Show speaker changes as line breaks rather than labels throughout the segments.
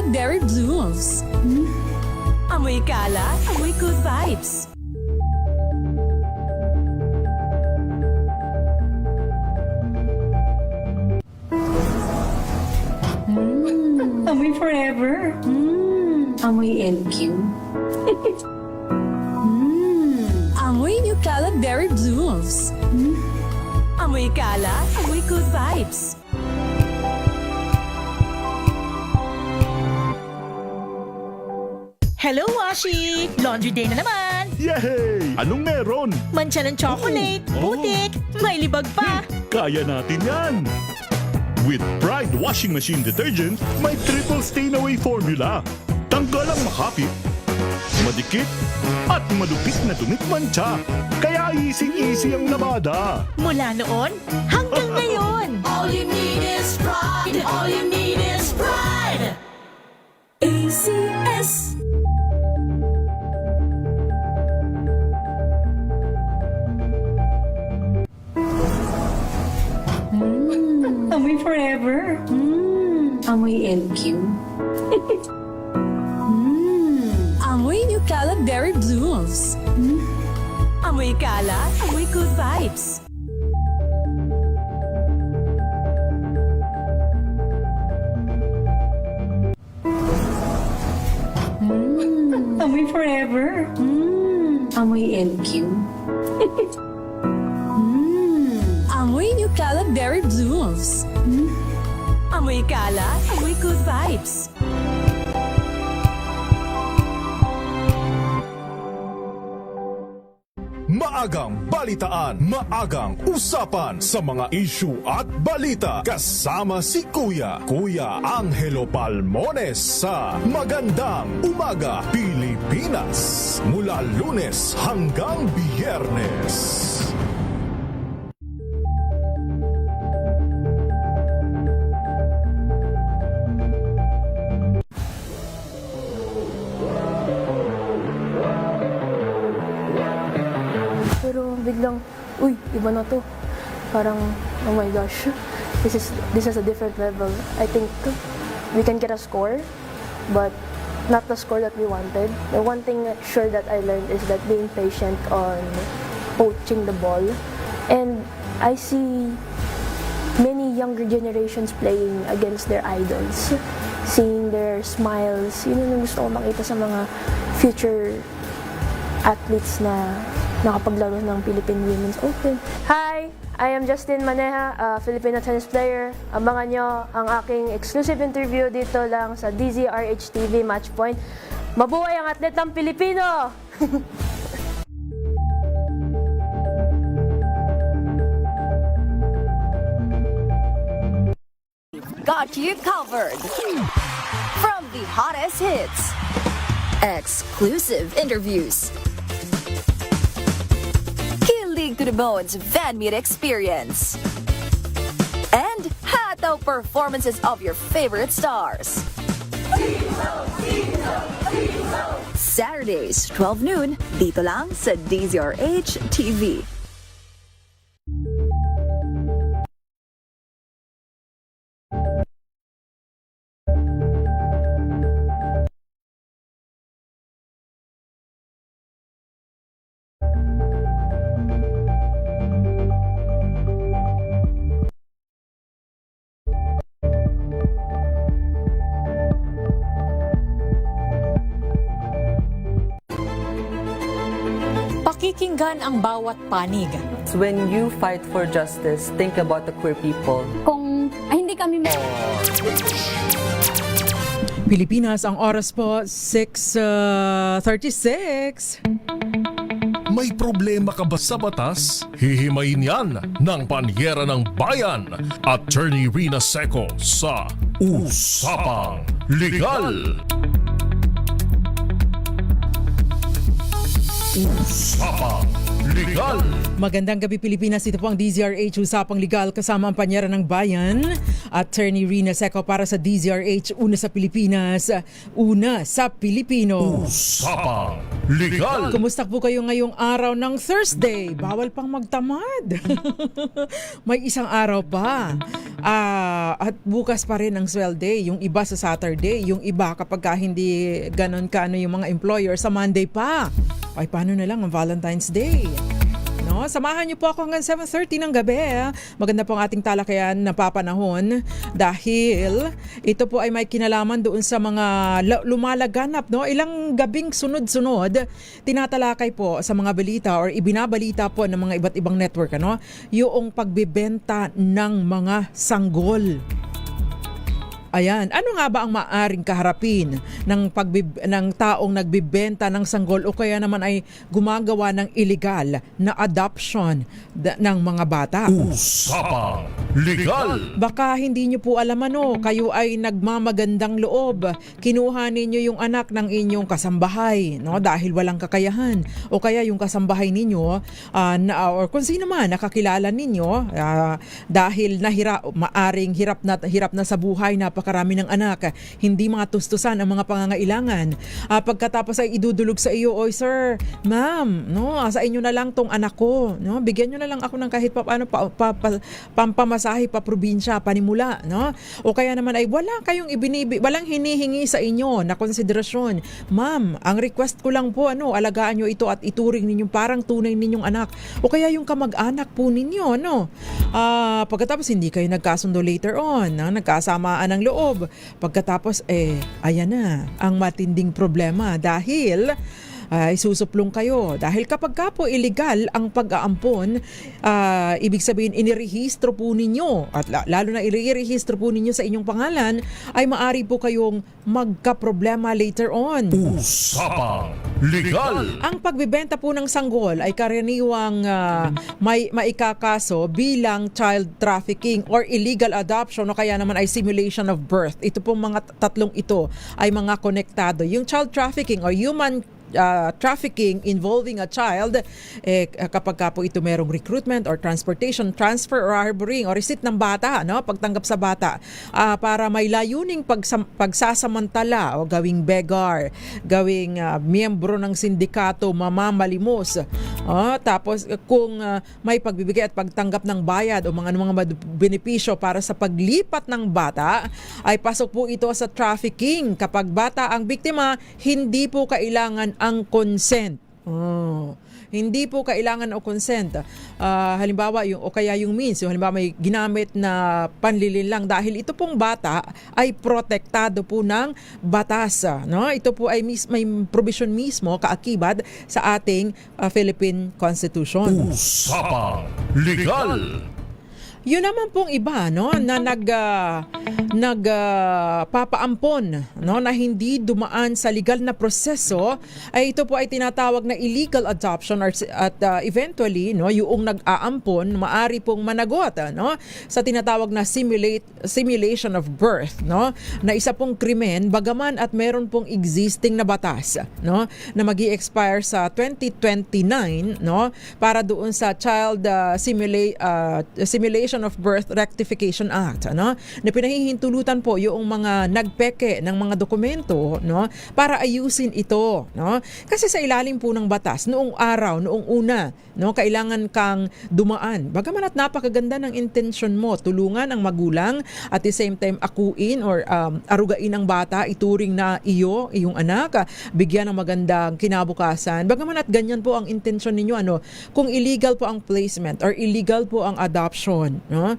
Kalat Berry Blues. Amoy kalat, amoy good vibes.
Amoy forever. Amoy LQ.
Amoy New Kalat Berry Blues. Amoy kalat, amoy good vibes.
Hello, Washi! Laundry day na naman!
Yay! Anong meron?
Mancha ng chocolate,
Oh.
putik, may libag pa!
Kaya natin yan! With Pride Washing Machine Detergent, may triple stain-away formula. Tanggal ang makapit, madikit, at malupit na dumit mancha. Kaya easy-easy ang labada.
Mula noon hanggang ngayon!
All you need is pride. All you need is pride.
ACS.
Amoy forever. Amoy LQ.
Amoy New Kalat Berry Blues. Amoy kalat, amoy good vibes.
Amoy forever. Amoy LQ.
Amoy New Kalat Berry Blues. Amoy kalat, amoy good vibes.
Maagang balitaan, maagang usapan sa mga issue at balita. Kasama si Kuya Angelo Palmones sa Magandang Umaga Pilipinas. Mula Lunes hanggang Biyernes.
Pero biglang, uy, iba na to. Parang, oh my gosh, this is a different level. I think we can get a score, but not the score that we wanted. The one thing sure that I learned is that being patient on poaching the ball. And I see many younger generations playing against their idols. Seeing their smiles, yun yung gusto ko makita sa mga future athletes na nakapaglaro ng Philippine Women's Open. Hi! I am Justin Maneja, a Filipino tennis player. Abangan nyo ang aking exclusive interview dito lang sa DZRH TV Matchpoint. Mabuhay ang atletang Pilipino!
Got you covered. From the hottest hits, exclusive interviews, kilig to the bones fan meet experience, and hataw performances of your favorite stars. Saturdays, 12 noon, dito lang sa DZRH TV.
Pakikinggan ang bawat panig.
When you fight for justice, think about the queer people.
Kung hindi kami
Pilipinas, ang oras po 6:36.
May problema ka ba sa batas? Hihimayin yan ng Panyera ng Bayan. Attorney Rina Seco sa Usapang Legal. Usapang Legal!
Magandang gabi Pilipinas, ito po ang DZRH Usapang Legal kasama ang panyera ng bayan, Attorney Rina Seco para sa DZRH, una sa Pilipinas, una sa Pilipino.
Usapang Legal!
Kumusta po kayo ngayong araw ng Thursday? Bawal pang magtamad. May isang araw pa. At bukas pa rin ang swell day. Yung iba sa Saturday, yung iba kapag hindi ganon ka yung mga employer sa Monday pa. Ay, paano na lang ang Valentine's Day? No, samahan niyo po ako hanggang 7:30 ng gabi. Maganda po ang ating talakayan na papanahon dahil ito po ay may kinalaman doon sa mga lumalaganap, no? Ilang gabing sunod-sunod tinatalakay po sa mga balita or ibinabalita po ng mga iba't ibang network, ano? Yung pagbebenta ng mga sanggol. Ayan, ano nga ba ang maaring kaharapin ng taong nagbibenta ng sanggol o kaya naman ay gumagawa ng illegal na adoption ng mga bata?
Usapang Legal!
Baka hindi nyo po alam kayo ay nagmamagandang loob. Kinuha ninyo yung anak ng inyong kasambahay, no? Dahil walang kakayahan. O kaya yung kasambahay ninyo, or kung sino man nakakilala ninyo, dahil maaring hirap na sa buhay, napakarami ng anak, hindi matustusan ang mga pangangailangan. Pagkatapos ay idudulog sa iyo, oy sir, ma'am, no? Sa inyo na lang tong anak ko, no? Bigyan nyo na lang ako ng kahit pampamasahe pa probinsya, panimula, no? O kaya naman ay walang hinihingi sa inyo na konsiderasyon. Ma'am, ang request ko lang po, alagaan nyo ito at ituring ninyo parang tunay ninyong anak. O kaya yung kamag-anak po ninyo, no? Pagkatapos hindi kayo nagkasundo later on, nagkasamaan ng loob. Pagkatapos, ayan na ang matinding problema dahil isusuplong kayo. Dahil kapag ka po illegal ang pag-aampon, ibig sabihin inirehistro po ninyo at lalo na irehistro po ninyo sa inyong pangalan, ay maari po kayong magka-problema later on.
Usapang Legal!
Ang pagbibenta po ng sanggol ay karaniwang may maikakaso bilang child trafficking or illegal adoption o kaya naman ay simulation of birth. Ito pong mga tatlong ito ay mga konektado. Yung child trafficking or human trafficking involving a child, kapag ka po ito merong recruitment or transportation, transfer or harboring or receipt ng bata, no? Pagtanggap sa bata para may layuning pagsasamantala o gawing beggar, gawing miyembro ng sindikato, mamamalimos. Tapos kung may pagbibigay at pagtanggap ng bayad o mga benepisyo para sa paglipat ng bata, ay pasok po ito sa trafficking. Kapag bata ang biktima, hindi po kailangan ang consent. Hindi po kailangan o consent. Halimbawa, yung means, halimbawa may ginamit na panlilin lang dahil ito pong bata ay protektado po ng batas. No? Ito po ay may provision mismo, kaakibat sa ating Philippine Constitution.
Usapang Legal!
Yun naman pong iba, no, na nagpapaampon, no, na hindi dumaan sa legal na proseso, ay ito po ay tinatawag na illegal adoption at eventually, no, yung nag-aampon maari pong managot, no, sa tinatawag na simulation of birth, no, na isa pong krimen bagaman at meron pong existing na batas, no, na magi-expire sa 2029, no, para doon sa Child Simulation of Birth Rectification Act, ano, na pinahihintulutan po yung mga nagpeke ng mga dokumento, no, para ayusin ito, no? Kasi sa ilalim po ng batas noong una, no, kailangan kang dumaan. Bagaman at napakaganda ng intention mo, tulungan ang magulang at the same time akuin or arugain ang bata, ituring na iyong anak, bigyan ng magandang kinabukasan. Bagaman at ganyan po ang intention ninyo, kung illegal po ang placement or illegal po ang adoption, no?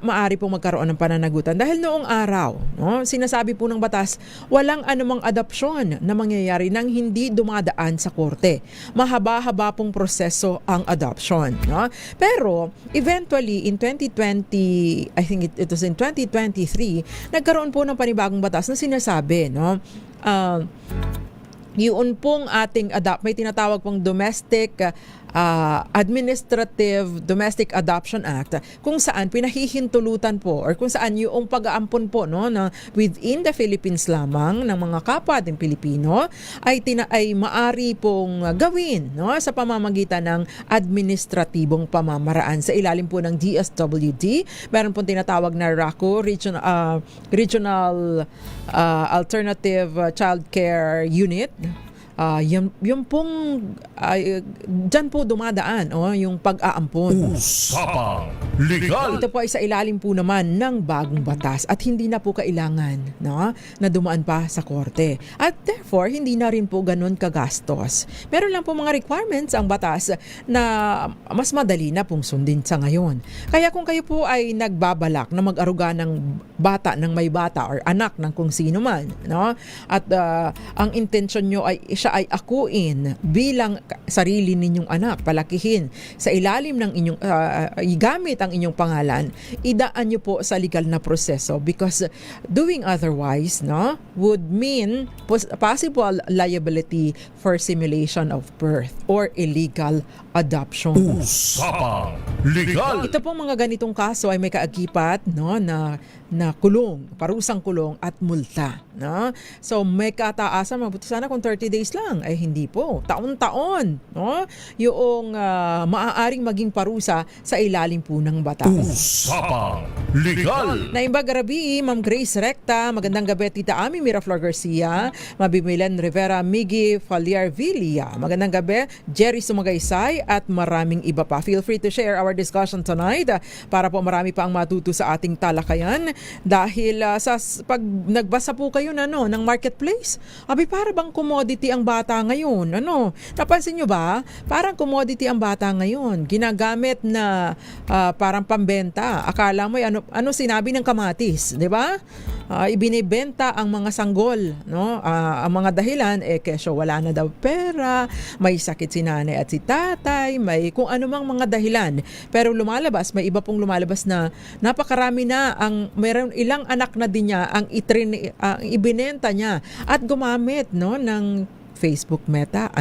Maari pong magkaroon ng pananagutan dahil noong araw, no, sinasabi po ng batas, walang anumang adopsyon na mangyayari nang hindi dumadaan sa korte. Mahaba-haba pong proseso ang adoption, no? Pero eventually in 2020, I think it was in 2023, nagkaroon po ng panibagong batas na sinasabi, no, yun pong ating may tinatawag pong domestic Administrative Domestic Adoption Act kung saan pinahihintulutan po or kung saan yung pag-aampon po no na within the Philippines lamang ng mga kapwa ating Pilipino ay maari pong gawin no sa pamamagitan ng administratibong pamamaraan sa ilalim po ng DSWD. Meron pong tinatawag na RACO, Regional Alternative Child Care Unit. Yung pong dyan po dumadaan yung pag-aampon.
Usapang Legal.
Ito po ay sa ilalim po naman ng bagong batas at hindi na po kailangan na dumaan pa sa korte. At therefore, hindi na rin po ganun kagastos. Meron lang po mga requirements ang batas na mas madali na pong sundin sa ngayon. Kaya kung kayo po ay nagbabalak na mag-aruga ng bata ng may bata or anak ng kung sino man, at ang intention nyo ay siya ay akuin bilang sarili ninyong anak, palakihin sa ilalim ng inyong gamit ang inyong pangalan, idaan nyo po sa legal na proseso because doing otherwise would mean possible liability for simulation of birth or illegal adoption.
Usapang Legal.
Ito pong mga ganitong kaso ay may kaagipat na kulong, parusang kulong at multa. So may kataasan, mabuti sana kung 30 days lang, ay hindi po. Taon-taon yung maaaring maging parusa sa ilalim po ng batas.
Usapang Legal.
Naimbag Gabi, Ma'am Grace Recta, magandang gabi Tita Ami Miraflor Garcia, Mabimilan Rivera, Miggy Faliar Villa, magandang gabi Jerry Sumagaysay at maraming iba pa. Feel free to share our discussion tonight para po marami pa ang matuto sa ating talakayan dahil pag nagbasa po kayo ng marketplace, para bang commodity ang bata ngayon. Napansin nyo ba? Parang commodity ang bata ngayon. Ginagamit na parang pambenta. Akala mo ano sinabi ng kamatis, di ba? Ibinibenta ang mga sanggol, ang mga dahilan kesyo wala na daw pera, may sakit si nanay at si tatay, may kung anumang mga dahilan. Pero may iba pong lumalabas na napakarami na mayroon ilang anak na din niya ang ibinenta niya at gumamit ng Facebook Meta,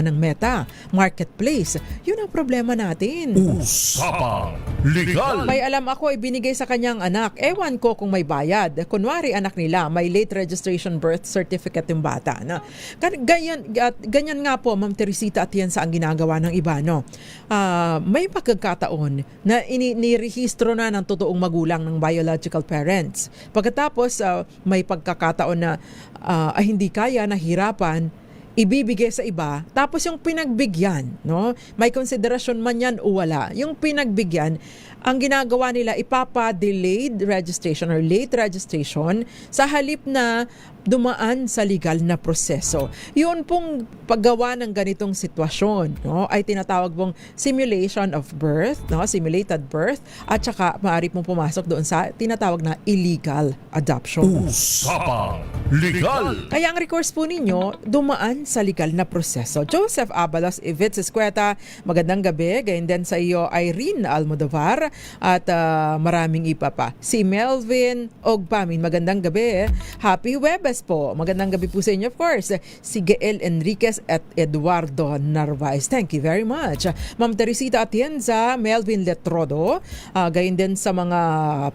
Marketplace. Yun ang problema natin.
Usapang Legal.
May alam ako, ibinigay sa kanyang anak. Ewan ko kung may bayad. Kunwari anak nila, may late registration birth certificate yung bata. Ganyan nga po, Ma'am Teresita, at yan sa ang ginagawa ng iba. May pagkakataon na nirehistro na ng totoong magulang ng biological parents. Pagkatapos, may pagkakataon na hindi kaya, nahirapan, ibibigay sa iba, tapos yung pinagbigyan, may konsiderasyon man yan o wala, yung pinagbigyan, ang ginagawa nila, ipapa-delayed registration or late registration sa halip na dumaan sa legal na proseso. Yun pong paggawa ng ganitong sitwasyon ay tinatawag pong simulation of birth, simulated birth, at saka maaari pong pumasok doon sa tinatawag na illegal adoption.
Usapang Legal.
Kaya ang recourse po ninyo, dumaan sa legal na proseso. Joseph Abalos, Ivitz Escueta, magandang gabi. Gayon din sa iyo, Irene Almodovar, at maraming iba pa. Si Melvin Ogpamin, magandang gabi. Happy Webes po. Magandang gabi po sa inyo, of course. Si Gael Enriquez at Eduardo Narvaez. Thank you very much. Ma'am Teresita Atienza, Melvin Letrodo, gayon din sa mga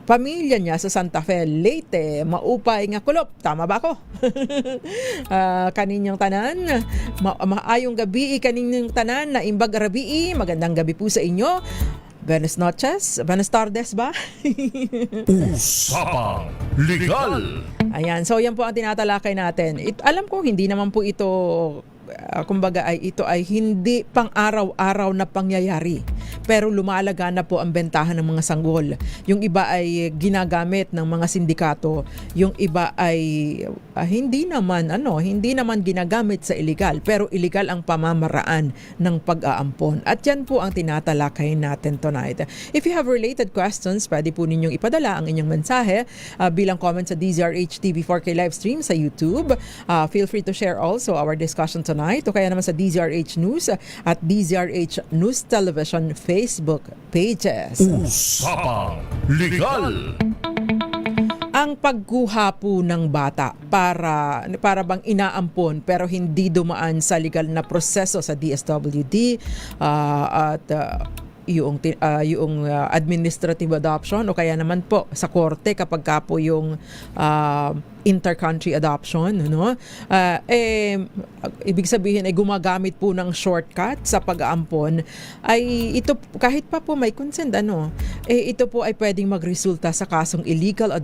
pamilya niya sa Santa Fe, Leyte, Maupay nga Kulop. Tama ba ako? Kaninyang tanan. Maayong gabi kaninyang tanan na imbag rabii. Magandang gabi po sa inyo. Buenas noches. Buenas tardes ba?
Usapang Legal.
Ayan. So yan po ang tinatalakay natin. Alam ko hindi naman po ito kumbaga ito ay hindi pang araw-araw na pangyayari. Pero lumalaga na po ang bentahan ng mga sanggol. Yung iba ay ginagamit ng mga sindikato. Yung iba ay hindi naman ginagamit sa illegal. Pero illegal ang pamamaraan ng pag-aampon. At yan po ang tinatalakay natin tonight. If you have related questions, pwede po ninyong ipadala ang inyong mensahe bilang comment sa DZRH TV4K live stream sa YouTube. Feel free to share also our discussion tonight o kaya naman sa DZRH News at DZRH News Television Facebook pages.
Usapang Legal.
ang pagkuha po ng bata para bang inaampon pero hindi dumaan sa legal na proseso sa DSWD at yung administrative adoption o kaya naman po sa korte kapag ka po yung intercountry adoption, no? Ibig sabihin ay gumagamit po ng shortcut sa pag-aampon, ay ito kahit pa po may consent, ito po ay pwedeng magresulta sa kasong illegal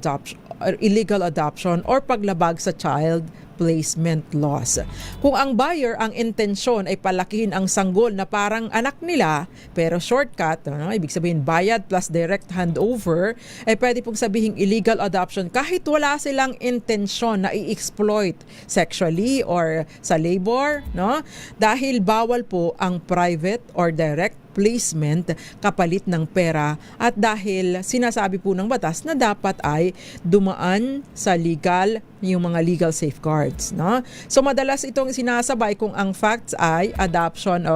adoption or paglabag sa child placement laws. Kung ang buyer ang intensyon ay palakihin ang sanggol na parang anak nila pero shortcut, ibig sabihin bayad plus direct handover, ay pwede pong sabihin illegal adoption kahit wala silang intensyon na i-exploit sexually or sa labor, no? Dahil bawal po ang private or direct placement kapalit ng pera at dahil sinasabi po ng batas na dapat ay dumaan sa yung mga legal safeguards, no? So madalas itong sinasabay kung ang facts ay adoption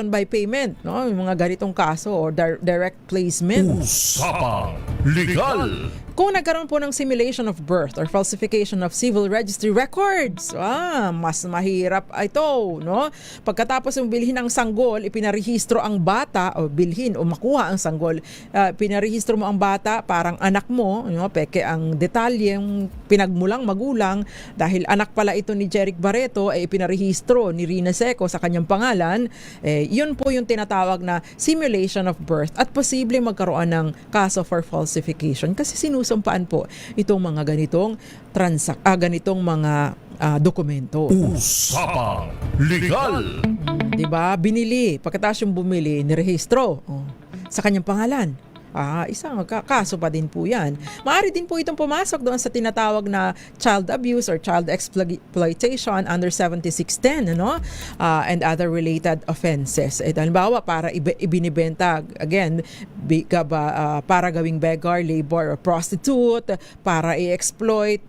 by payment, no? Yung mga ganitong kaso or direct placement.
Usapang Legal.
Kung nagkaroon po ng simulation of birth or falsification of civil registry records, mas mahirap ito, no? Pagkatapos yung bilhin ng sanggol, ipinarehistro ang bata o bilhin o makuha ang sanggol, pinarehistro mo ang bata, parang anak mo, peke ang detalye, yung pinagmulang magulang, dahil anak pala ito ni Jeric Barreto, ipinarehistro ni Rina Seco sa kanyang pangalan, yun po yung tinatawag na simulation of birth at posible magkaroon ng kaso for falsification kasi sinusumpaan po itong mga ganitong mga dokumento.
Usapang Legal.
Diba? Binili. Pagkatapos yung bumili, nirehistro sa kanyang pangalan. Isang kaso pa din po yan. Maaari din po itong pumasok doon sa tinatawag na child abuse or child exploitation under 7610, and other related offenses. Halimbawa, para ibinibenta, again, para gawing beggar, labor, or prostitute, para i-exploit,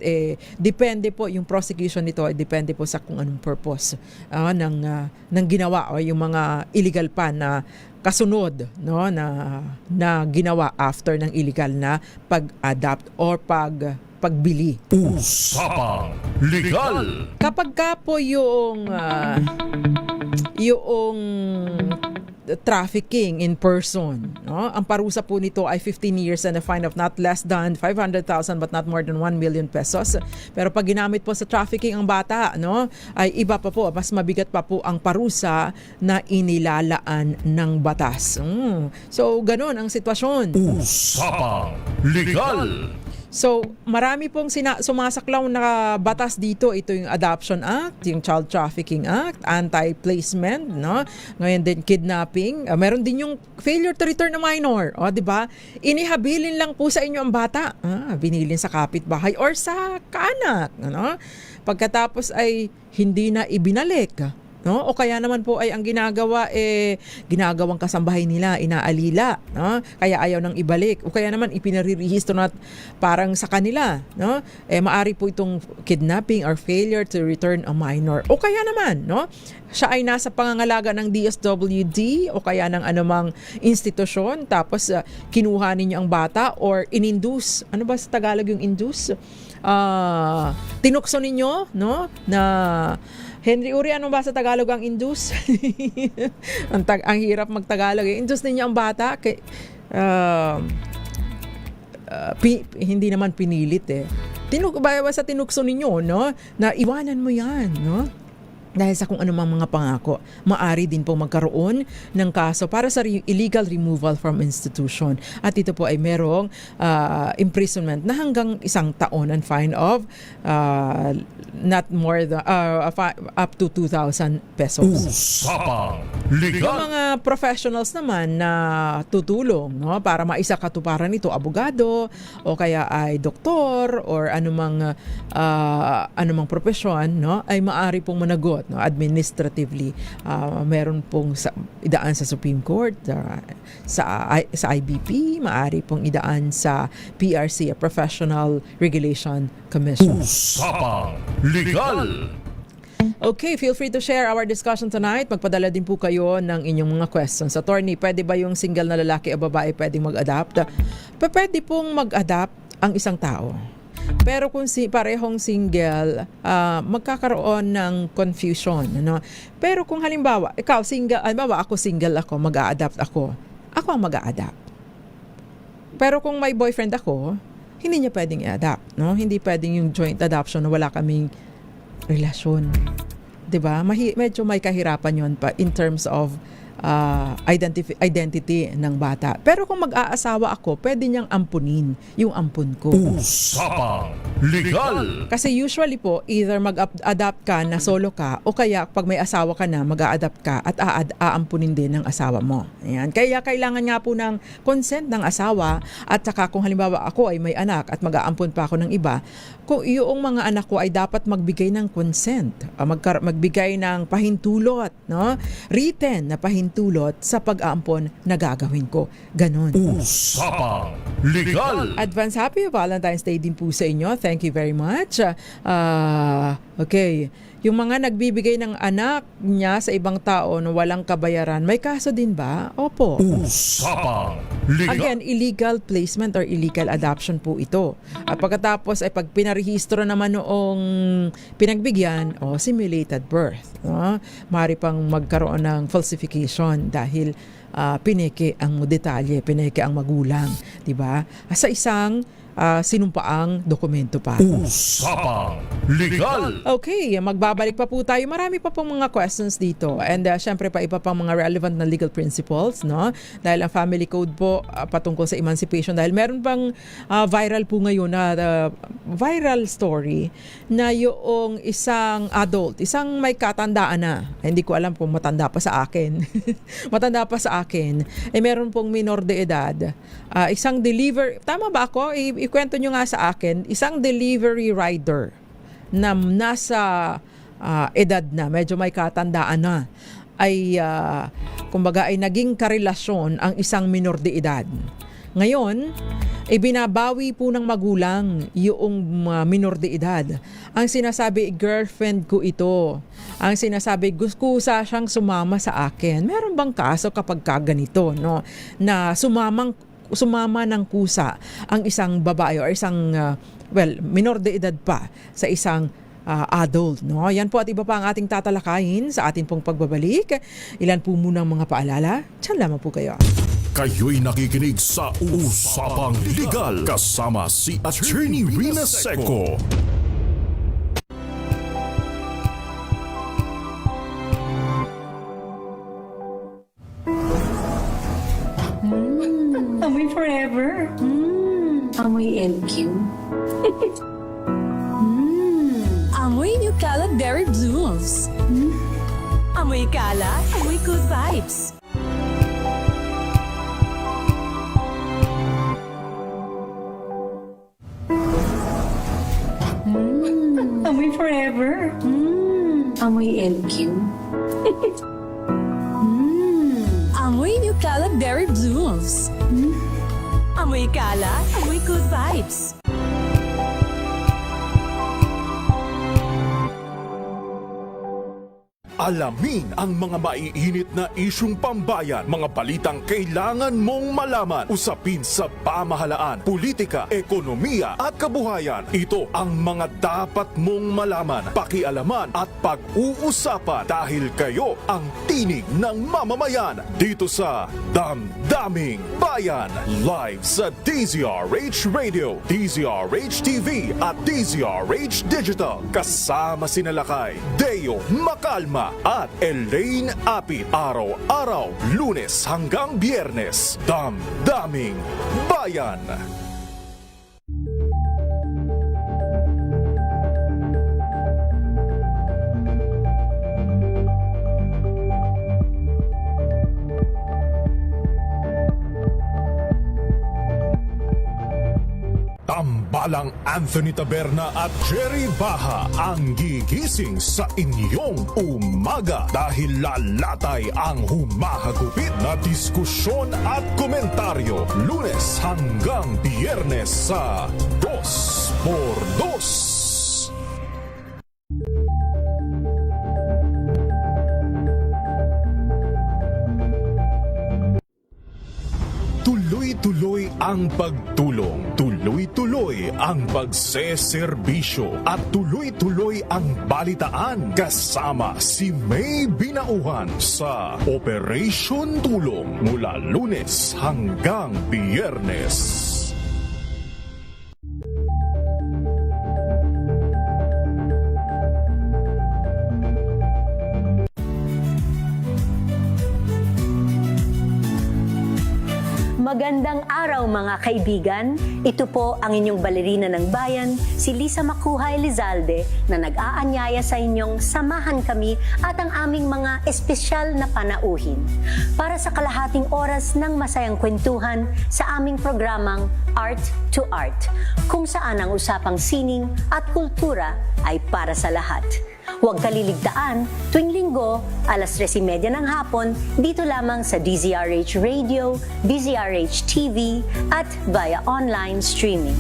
depende po, yung prosecution nito, depende po sa kung anong purpose ng ginawa o yung mga illegal pa na kasunod, no, na ginawa after ng illegal na pag-adopt or pagbili.
Usapang Legal.
Kapag ka po yung trafficking in person, no? Ang parusa po nito ay 15 years and a fine of not less than 500,000 but not more than 1 million pesos. Pero pag ginamit po sa trafficking ang bata, no, ay iba pa po, mas mabigat pa po ang parusa na inilalaan ng batas. So, ganun ang sitwasyon.
Usapang Legal.
So, marami pong sumasaklaw na batas dito. Ito yung Adoption Act, yung Child Trafficking Act, Anti-Placement, no? Ngayon din kidnapping. Meron din yung failure to return a minor, di ba? Inihabilin lang po sa inyo ang bata. Binilin sa kapitbahay or sa kaanak, no? Pagkatapos ay hindi na ibinalik, no? O kaya naman po ay ang ginagawang kasambahay nila, inaalila, no? Kaya ayaw nang ibalik. O kaya naman ipinarerehistro na parang sa kanila, no? Maari po itong kidnapping or failure to return a minor. O kaya naman, no? Siya ay nasa pangangalaga ng DSWD o kaya ng anumang institusyon, tapos kinuha ninyo ang bata or in-induce. Ano ba sa Tagalog yung induce? Tinukso ninyo, no? Na Henry Uri, ano ba sa Tagalog ang induce? ang hirap magtagalog. Induce ninyo ang bata. Hindi naman pinilit basta tinukso ninyo, no? Na iwanan mo yan, no? Dahil sa kung anumang mga pangako, maari din po magkaroon ng kaso para sa illegal removal from institution. At ito po ay merong imprisonment na hanggang 1 taon and fine of not more than up to 2,000 pesos.
Usapang Legal.
Yung mga professionals naman na tutulong, no, para maisakatuparan ito, abogado o kaya ay doktor or anumang profesyon, no, ay maari pong managot, no, administratively. Meron pong idaan sa Supreme Court, sa IBP, maari pong idaan sa PRC, a Professional Regulation Commission.
Usapang Legal.
Okay, feel free to share our discussion tonight. Magpadala din po kayo ng inyong mga questions. Attorney, pwede ba yung single na lalaki o babae pwedeng mag-adapt? Pwede pong mag-adapt ang isang tao. Pero kung parehong single, magkakaroon ng confusion, ano? Pero kung halimbawa, ikaw single, halimbawa ako single ako, mag-a-adapt ako ang mag-a-adapt. Pero kung may boyfriend ako, hindi niya pwedeng i-adapt, no? Hindi pwedeng yung joint adoption na wala kaming relasyon. 'Di ba? Medyo may kahirapan 'yon pa in terms of identity ng bata. Pero kung mag-aasawa ako, pwede niyang ampunin yung ampun ko.
Usapang Legal.
Kasi usually po, either mag-adapt ka na solo ka o kaya pag may asawa ka na, mag-a-adapt ka at aampunin din ng asawa mo. Ayan. Kaya kailangan nga po ng consent ng asawa at saka kung halimbawa ako ay may anak at mag-aampun pa ako ng iba, kung yung mga anak ko ay dapat magbigay ng consent, magbigay ng pahintulot, no? Written na pahintulot sa pag-aampon na gagawin ko. Ganon.
Usapang Legal.
Advance Happy Valentine's Day din po sa inyo. Thank you very much. Okay. Yung mga nagbibigay ng anak niya sa ibang tao na walang kabayaran, may kaso din ba? Opo.
Usapang Legal.
Again, illegal placement or illegal adoption po ito. At pagkatapos ay pag pinarehistro naman noong pinagbigyan, simulated birth. No? Maaari pang magkaroon ng falsification dahil pineke ang detalye, pineke ang magulang, 'di ba? Sa isang sinumpaang dokumento pa.
Usapang Legal.
Okay, magbabalik pa po tayo. Marami pa pong mga questions dito. And syempre pa iba pang mga relevant na legal principles, no? Dahil ang family code po patungkol sa emancipation. Dahil meron pang viral po ngayon na viral story na yung isang adult, isang may katandaan na. Hindi ko alam kung matanda pa sa akin. Matanda pa sa akin. Meron pong minor de edad. Isang tama ba ako? Ikwento nyo nga sa akin, isang delivery rider na nasa edad na, medyo may katandaan na, ay kumbaga ay naging karelasyon ang isang minor de edad. Ngayon, binabawi po ng magulang yung minor de edad. Ang sinasabi, girlfriend ko ito. Ang sinasabi, kusa siyang sumama sa akin. Meron bang kaso kapag kaganito, no? Na sumama ng kusa ang isang babae o isang minor de edad pa sa isang adult, no? Yan po at iba pa ang ating tatalakayin sa ating pong pagbabalik. Ilan po muna ang mga paalala? Diyan lamang po kayo.
Kayo'y nakikinig sa Usapang Legal kasama si Attorney Rina Seco.
Amoy forever. Amoy LQ.
Amoy New Cala Berry Blooms. Amoy Cala, amoy good vibes.
Amoy forever. Amoy LQ.
Amoy New Cala Berry Blooms. Amoy Cala, amoy good vibes.
Alamin ang mga maiinit na isyung pambayan, mga balitang kailangan mong malaman, usapin sa pamahalaan, politika, ekonomiya at kabuhayan. Ito ang mga dapat mong malaman, pakialaman at pag-uusapan dahil kayo ang tinig ng mamamayan dito sa Damdaming Bayan. Live sa DZRH Radio, DZRH TV at DZRH Digital. Kasama sinalakay Deo Macalma at Elaine Apit. Araw-araw, Lunes hanggang Biyernes. Damdaming Bayan. Tambalang Anthony Taberna at Jerry Baha ang gigising sa inyong umaga dahil lalatay ang humahagupit na diskusyon at komentaryo Lunes hanggang Biyernes sa 2x2. Tuloy-tuloy ang pagtulong, tuloy-tuloy ang pagseserbisyo at tuloy-tuloy ang balitaan kasama si May Binauhan sa Operation Tulong mula Lunes hanggang Biyernes.
Magandang araw mga kaibigan. Ito po ang inyong balerina ng bayan, si Lisa Makuha Elizalde, na nag-aanyaya sa inyong samahan kami at ang aming mga espesyal na panauhin para sa kalahating oras ng masayang kwentuhan sa aming programang Art to Art, kung saan ang usapang sining at kultura ay para sa lahat. Huwag kaliligtaan, tuwing linggo, alas 3:30 ng hapon, dito lamang sa DZRH Radio, DZRH TV, at via online streaming.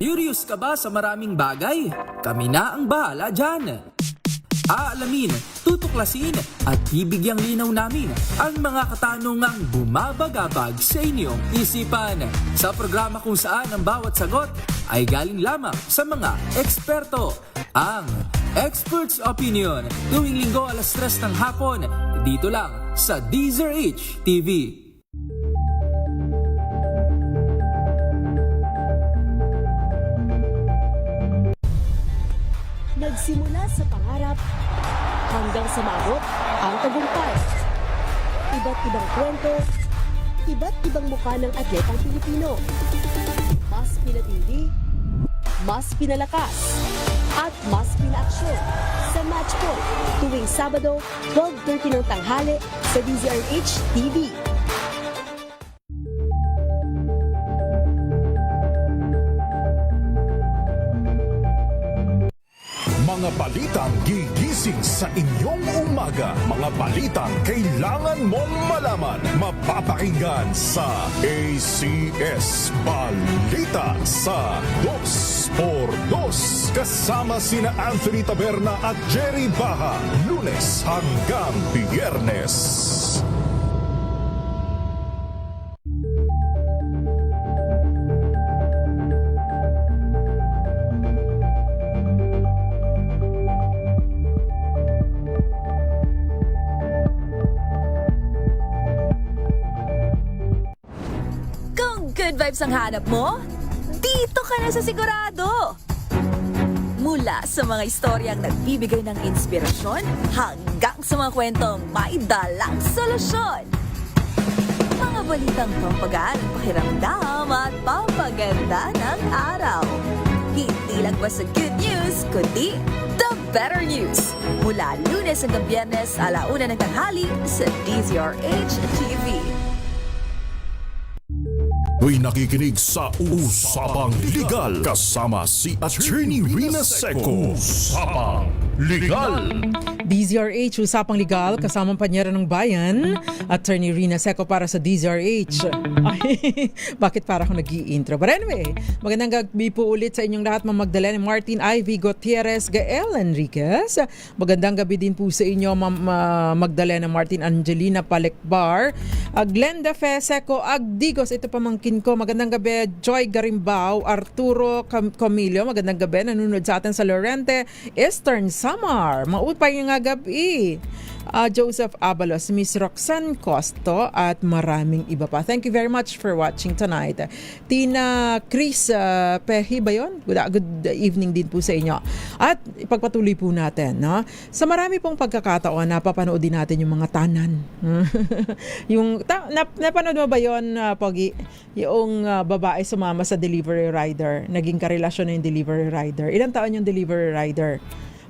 Curious ka ba sa maraming bagay? Kami na ang bahala dyan. Aalamin, tutuklasin at bibigyang linaw namin ang mga katanungang bumabagabag sa inyong isipan. Sa programa kung saan ang bawat sagot ay galing lamang sa mga eksperto. Ang Expert's Opinion, tuwing linggo alas 3 ng hapon, dito lang sa DZRH TV.
Nagsimula sa pangarap hanggang sa maabot ang tagumpay. Iba't ibang kwento, iba't ibang mukha ng atletang Pilipino. Mas pinatindi, mas pinalakas, at mas pinaaksyon sa Match Point tuwing Sabado, 12:30 ng tanghali sa DZRH TV.
Mga balitang gigising sa inyong umaga. Mga balitang kailangan mong malaman. Mapapakinggan sa ACS Balita sa 2x2. Kasama sina Anthony Taberna at Jerry Baha. Lunes hanggang Biyernes.
Good vibes ang hanap mo? Dito ka na sa sigurado! Mula sa mga istoryang nagbibigay ng inspirasyon hanggang sa mga kwentong may dalang solusyon. Mga balitang pampagaan ang pakiramdam at pampaganda ng araw. Hindi lang ba sa good news, kundi the better news. Mula Lunes hanggang Biyernes, 1:00 ng tanghali sa DZRH TV.
Tuwing nakikinig sa Usapang Legal kasama si Attorney Rina Seco. Usapang Legal.
DZRH, Usapang Legal, kasamang panyera ng bayan, Attorney Rina Seco para sa DZRH. Ay, bakit para ako nag-i-intro? But anyway, magandang gabi po ulit sa inyong lahat, Ma'am Magdalena Martin, Ivy Gutierrez, Gael Enriquez. Magandang gabi din po sa inyo, Ma'am Magdalena Martin, Angelina Palekbar, Glenda Fe Seco, Agdigos, ito pamangkin ko. Magandang gabi, Joy Garimbao, Arturo Camillo, magandang gabi, nanonood sa atin sa Lorente, Eastern Samar, maupay nga gabi. Joseph Abalos, Miss Roxanne Costo at maraming iba pa. Thank you very much for watching tonight. Tina Chris Pehi ba yun? Good evening din po sa inyo. At ipagpatuloy po natin. No? Sa marami pong pagkakataon, napapanood din natin yung mga tanan. Napanood mo ba yun, Pogi? Yung babae sumama sa delivery rider. Naging karelasyon na yung delivery rider. Ilang taon yung delivery rider?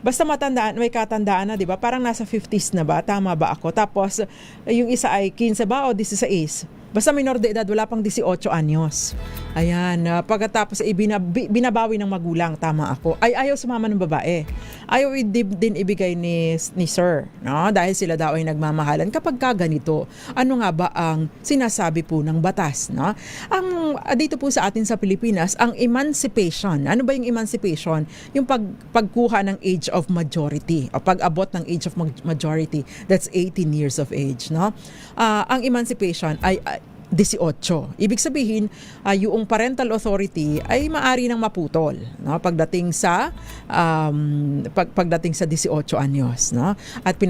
Basta matandaan, may katandaan na, di ba? Parang nasa 50s na ba? Tama ba ako? Tapos, yung isa ay 15 ba o 16? Basta minor de edad, wala pang 18 anyos. Ayan, pagkatapos binabawi ng magulang, tama ako. Ay ayaw sumama ng babae. Ayaw din ibigay ni sir, no? Dahil sila daw ay nagmamahalan. Kapag ganito, ano nga ba ang sinasabi po ng batas, no? Ang dito po sa atin sa Pilipinas, ang emancipation. Ano ba yung emancipation? Yung pagkuha ng age of majority o pag-abot ng age of majority. That's 18 years of age, no? Ang emancipation ay 18. Ibig sabihin, yung parental authority ay maari nang maputol, no? Pagdating sa 18 anyos, no? At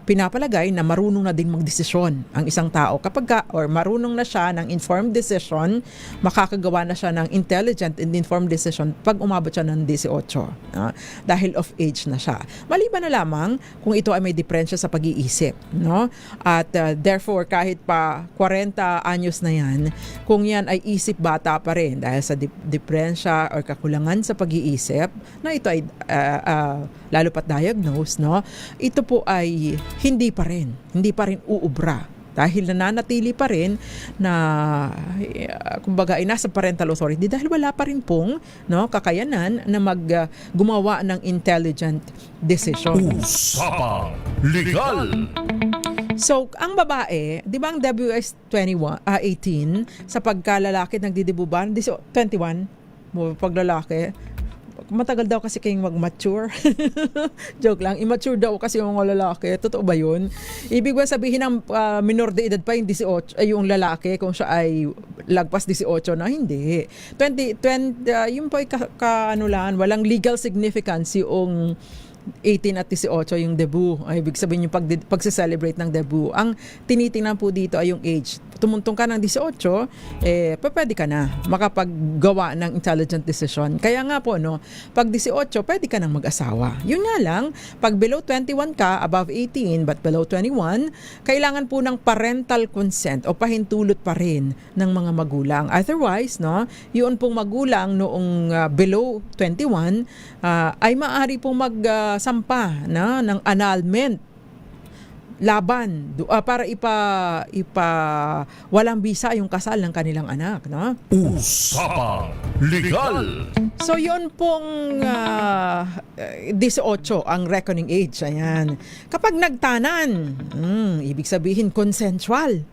pinapalagay na marunong na din magdesisyon ang isang tao or marunong na siya ng informed decision, makakagawa na siya ng intelligent and informed decision pag umabot siya ng 18, no? Dahil of age na siya. Maliban na lamang kung ito ay may diferensya sa pag-iisip, no? At therefore kahit pa 40 anyos na yan, kung yan ay isip bata pa rin dahil sa diferensya or kakulangan sa pag-iisip na ito ay lalo pat diagnosed, no? Ito po ay hindi pa rin uubra dahil nananatili pa rin na kumbaga ay nasa parental authority dahil wala pa rin pong, no, kakayanan na gumawa ng intelligent decision.
Usapang Legal.
So, ang babae, di ba ang WS 18 sa pagkalalaki nagdidibuban, 21 pag lalaki, matagal daw kasi kayong mag-mature. Joke lang, immature daw kasi yung mga lalaki. Totoo ba yun? Ibig ba sabihin ng minor de edad pa yung 18, yung lalaki kung siya ay lagpas 18 na? Hindi. 20 yung po ay walang legal significance yung 18 at 18 yung debut. Ay, ibig sabihin yung pag-celebrate ng debut. Ang tinitingnan po dito ay yung age. Tumuntong ka ng 18, pwede ka na makapaggawa ng intelligent decision. Kaya nga po, no, pag 18, pwede ka nang mag-asawa. Yun nga lang, pag below 21 ka, above 18, but below 21, kailangan po ng parental consent o pahintulot pa rin ng mga magulang. Otherwise, no, yun pong magulang noong below 21, ay maaari pong magsampa ng annulment laban para walang bisa yung kasal ng kanilang anak, no?
Usapang Legal.
So yun pong 18 ang reckoning age. Ayan. Kapag nagtanan, ibig sabihin consensual.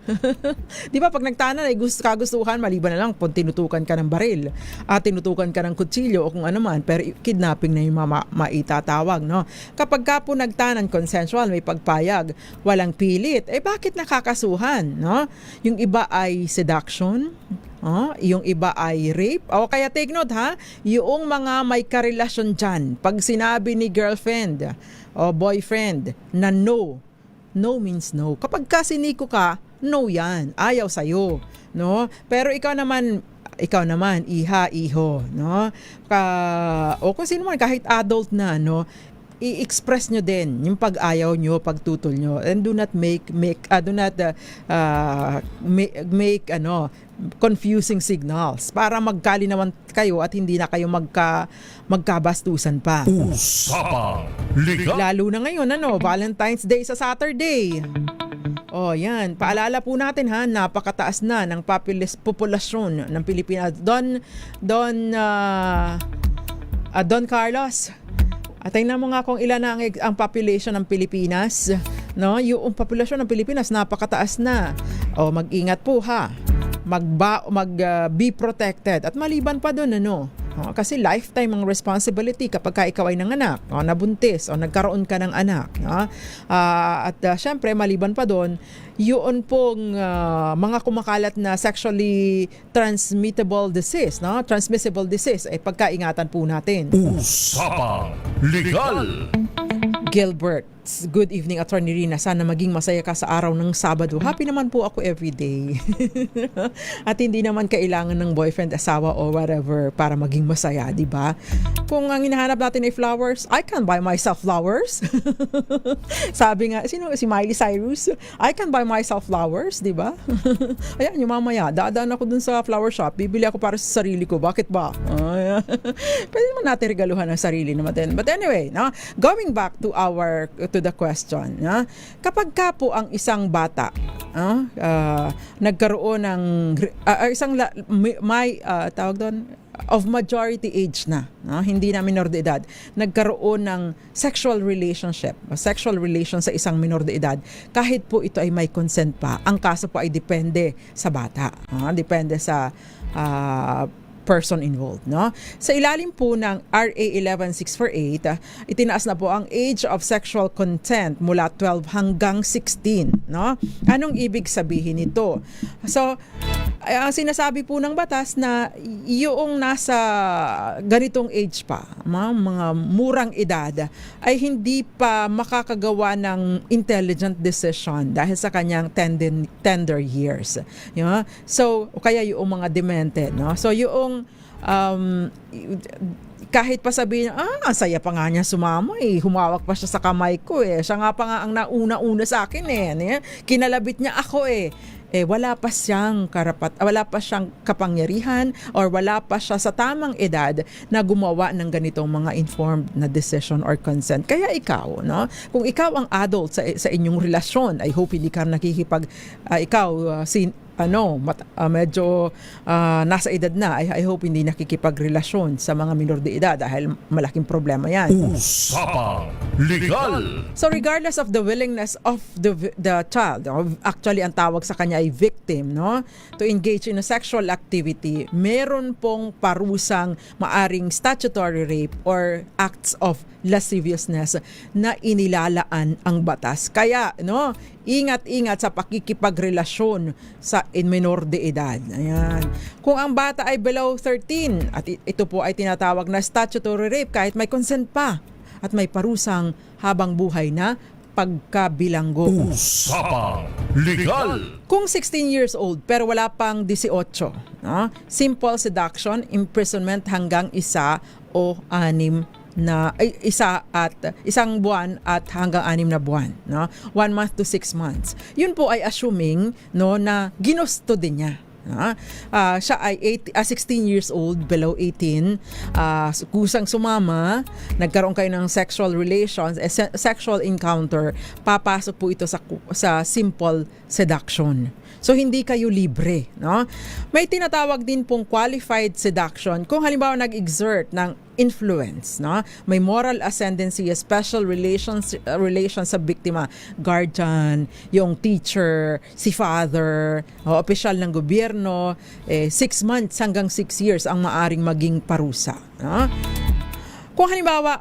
Di ba pag nagtanan ay kagustuhan, maliban na lang kung tinutukan ka ng baril at tinutukan ka ng kutsilyo o kung ano man, pero kidnapping na yung maitatawag, no? Kapag ka po nagtanan consensual, may pagpayag, walang pilit, bakit nakakasuhan, no? Yung iba ay seduction, yung iba ay rape. O kaya take note ha, yung mga may karelasyon dyan, pag sinabi ni girlfriend o boyfriend na no means no. Kapag kasiniko ka, no yan, ayaw sa'yo, no? Pero ikaw naman, iha, iho, no? O kung sino man, kahit adult na, no? I-express nyo din yung pag-ayaw nyo, pagtutol nyo, and do not make confusing signals para magkalinawan kayo at hindi na kayo magkabastusan pa.
Usapang Legal.
Lalo na ngayon, Valentine's Day sa Saturday. Yan. Paalala po natin ha, napakataas na ng populasyon ng Pilipinas. Don Carlos, tingnan mo nga kung ilan na ang population ng Pilipinas, no? Yung populasyon ng Pilipinas napakataas na. Mag-ingat po ha. Be protected. At maliban pa doon, kasi lifetime ang responsibility kapag ikaw ay nanganak, nabuntis o nagkaroon ka ng anak. Syempre, maliban pa doon, yun pong mga kumakalat na sexually transmissible disease, transmissible disease, ay pagkaingatan po natin.
Usapang Legal.
Gilbert, good evening, Attorney Rina. Sana maging masaya ka sa araw ng Sabado. Happy naman po ako everyday. At hindi naman kailangan ng boyfriend, asawa o whatever para maging masaya, di ba? Kung ang hinahanap natin ay flowers, I can buy myself flowers. Sabi nga, si Miley Cyrus, I can buy myself flowers, di ba? Ayan, yung mamaya, dadaan ako dun sa flower shop, bibili ako para sa sarili ko. Bakit ba? Ayan. Pwede naman natin regaluhan ang sarili naman. But anyway, no? Going back to the question, no? Kapag ka po ang isang bata nagkaroon ng tawag doon, of majority age na, no? Hindi na minor de edad, nagkaroon ng sexual relation sa isang minor de edad, kahit po ito ay may consent pa, ang kaso po ay depende sa bata, depende sa person involved, no? Sa ilalim po ng RA 11648, itinaas na po ang age of sexual consent mula 12 hanggang 16, no? Anong ibig sabihin nito? So, sinasabi po ng batas na yung nasa ganitong age pa, mga murang edad, ay hindi pa makakagawa ng intelligent decision dahil sa kanyang tender years. You know? So, kaya yung mga demente, no? So, yung kahit pa sabihin, ang saya pa nga niya sumama humawak pa siya sa kamay ko siya nga pa nga ang nauna-una sa akin kinalabit niya ako wala pa siyang kapangyarihan or wala pa siya sa tamang edad na gumawa ng ganitong mga informed na decision or consent. Kaya ikaw, no? Kung ikaw ang adult sa inyong relasyon, I hope hindi ka medyo nasa edad na, I hope hindi nakikipagrelasyon sa mga minor de edad dahil malaking problema yan.
Usapang Legal.
So regardless of the willingness of the child, actually ang tawag sa kanya ay victim, no, to engage in a sexual activity, meron pong parusang maaring statutory rape or acts of lasciviousness na inilalaan ang batas. Kaya, no, ingat-ingat sa pakikipagrelasyon sa minor de edad. Ayan. Kung ang bata ay below 13 at ito po ay tinatawag na statutory rape kahit may consent pa at may parusang habang buhay na pagkabilanggo.
Usapang Legal.
Kung 16 years old pero wala pang 18, no? Simple seduction, imprisonment hanggang 1 o 6 isang buwan at hanggang 6 na buwan, no? 1 month to 6 months. Yun po ay assuming, no, na ginusto din niya. Siya ay 16 years old, below 18, kusang sumama, nagkaroon kayo ng sexual relations, sexual encounter, papasok po ito sa simple seduction. So hindi kayo libre, no? May tinatawag din pong qualified seduction kung halimbawa nag-exert ng influence, no? May moral ascendancy, special relations sa biktima, guardian, yung teacher, si father, opisyal ng gobyerno, 6 months hanggang 6 years ang maaring maging parusa, no? Kung halimbawa,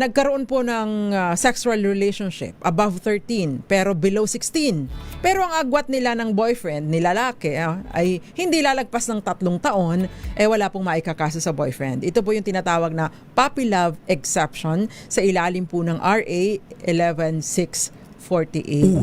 nagkaroon po ng sexual relationship above 13 pero below 16, pero ang agwat nila ng boyfriend, ni lalaki, ay hindi lalagpas ng 3 taon, wala pong maikakaso sa boyfriend. Ito po yung tinatawag na puppy love exception sa ilalim po ng RA 11648.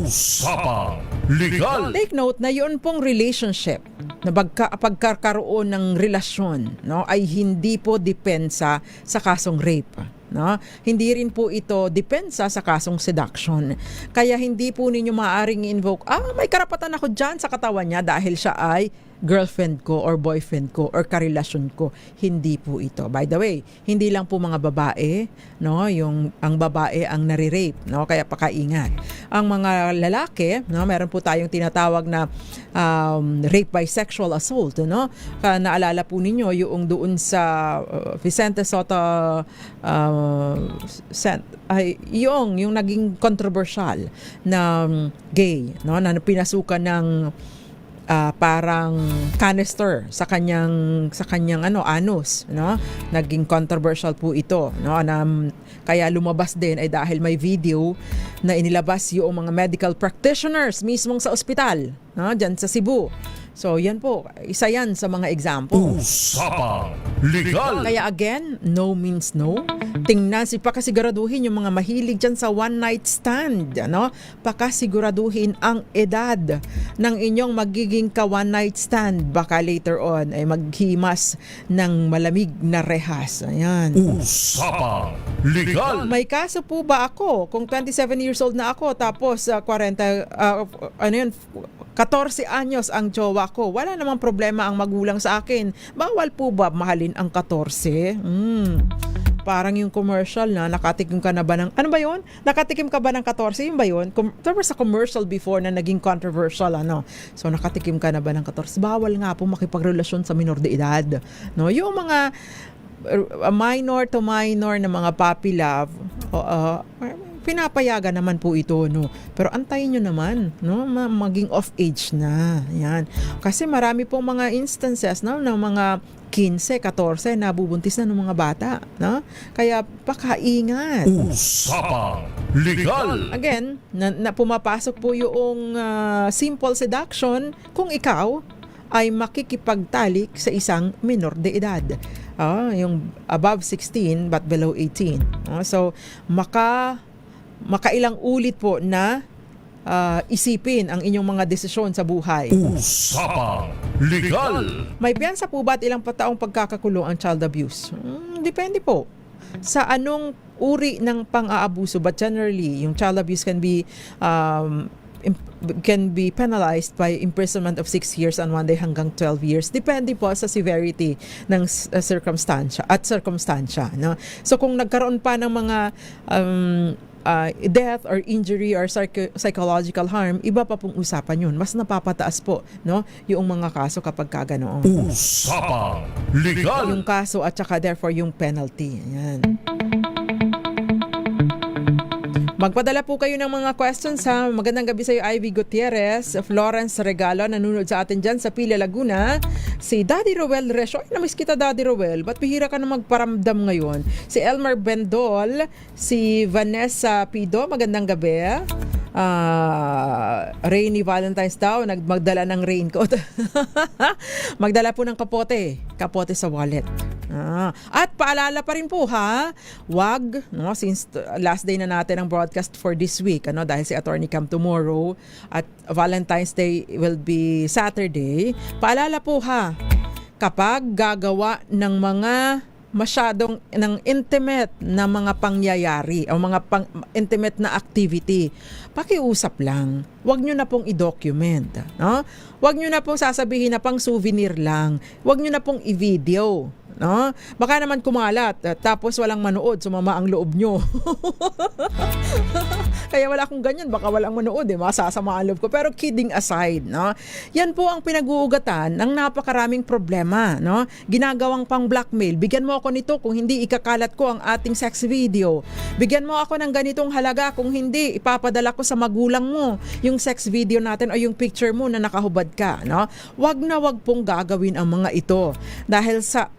Usapang Legal.
Take note na yun pong relationship na pagkakaroon ng relasyon, no, ay hindi po depensa sa kasong rape, no? Hindi rin po ito depensa sa kasong seduction. Kaya hindi po ninyo maaaring invoke, may karapatan ako dyan sa katawan niya dahil siya ay girlfriend ko or boyfriend ko or karelasyon ko. Hindi po ito. By the way, hindi lang po mga babae, no, ang babae ang nare-rape, no, kaya pakaingat. Ang mga lalaki, no, meron po tayong tinatawag na rape by sexual assault, no? Naalala po ninyo yung doon sa Vicente Soto yung naging controversial na gay, no, na pinasukan ng parang canister sa kanyang anus, no? Naging controversial po ito, no? Kaya lumabas din ay dahil may video na inilabas yung mga medical practitioners mismong sa ospital, no? Diyan sa Cebu. So yan po, isa yan sa mga example.
Usapang Legal.
Kaya again, no means no. Tingnan, pakasiguraduhin yung mga mahilig dyan sa one night stand, no? Pakasiguraduhin ang edad ng inyong magiging ka-one night stand. Baka later on ay maghimas ng malamig na rehas. Ayan.
Usapang Legal.
May kaso po ba ako kung 27 years old na ako tapos 14 anyos ang jowa ako. Wala namang problema ang magulang sa akin. Bawal po ba mahalin ang 14? Parang yung commercial na nakatikim ka na ba ng, ano ba yun? Nakatikim ka ba ng 14? Yun ba yun? There was a commercial before na naging controversial, ano? So nakatikim ka na ba ng 14? Bawal nga po makipagrelasyon sa minor de edad. No? Yung mga minor to minor na mga puppy love, pinapayagan naman po ito, no. Pero antayin nyo naman, no, maging off age na. Yan. Kasi marami pong mga instances, no, ng mga 15, 14 na bubuntis na ng mga bata, no? Kaya pakaingat.
Usapang Legal.
Again, na pumapasok po yung simple seduction kung ikaw ay makikipagtalik sa isang minor de edad. Yung above 16 but below 18. So, makailang ulit po na isipin ang inyong mga desisyon sa buhay.
Usapang Legal.
May piyansa po ba at ilang taong pagkakakulong ang child abuse? Depende po sa anong uri ng pang-aabuso, but generally yung child abuse can be penalized by imprisonment of 6 years and 1 day hanggang 12 years. Depende po sa severity ng circumstansya, no? So kung nagkaroon pa ng mga death or injury or psychological harm, iba pa pong usapan yun. Mas napapataas po, no, yung mga kaso kapag kaganoon.
Usapang Legal.
Yung kaso at saka therefore yung penalty. Yan. Magpadala po kayo ng mga questions ha. Magandang gabi sa iyo, Ivy Gutierrez, Florence Regalo, nanonood sa atin dyan sa Pila, Laguna. Si Daddy Roel Resho, ay namiss kita Daddy Roel, ba't bihira ka na magparamdam ngayon? Si Elmer Bendol, si Vanessa Pido, magandang gabi. Rainy Valentine's daw, magdala ng raincoat. Magdala po ng kapote sa wallet. At paalala pa rin po ha, wag, no, since last day na natin ang broadcast for this week, ano, dahil si Attorney Cam tomorrow at Valentine's Day will be Saturday. Paalala po ha, kapag gagawa ng mga masyadong ng intimate na mga pangyayari o mga intimate na activity, pakiusap lang. Huwag nyo na pong i-document. No? Huwag nyo na pong sasabihin na pang souvenir lang. Huwag nyo na pong i-video. No? Baka naman kumalat tapos walang manood, sumama ang loob nyo. Kaya wala akong ganyan, baka walang manood, masasama ang loob ko. Pero kidding aside, no? Yan po ang pinag-uugatan ng napakaraming problema, no? Ginagawang pang blackmail. Bigyan mo ako nito kung hindi ikakalat ko ang ating sex video. Bigyan mo ako ng ganitong halaga kung hindi ipapadala ko sa magulang mo yung sex video natin o yung picture mo na nakahubad ka, no? Wag na wag pong gagawin ang mga ito dahil sa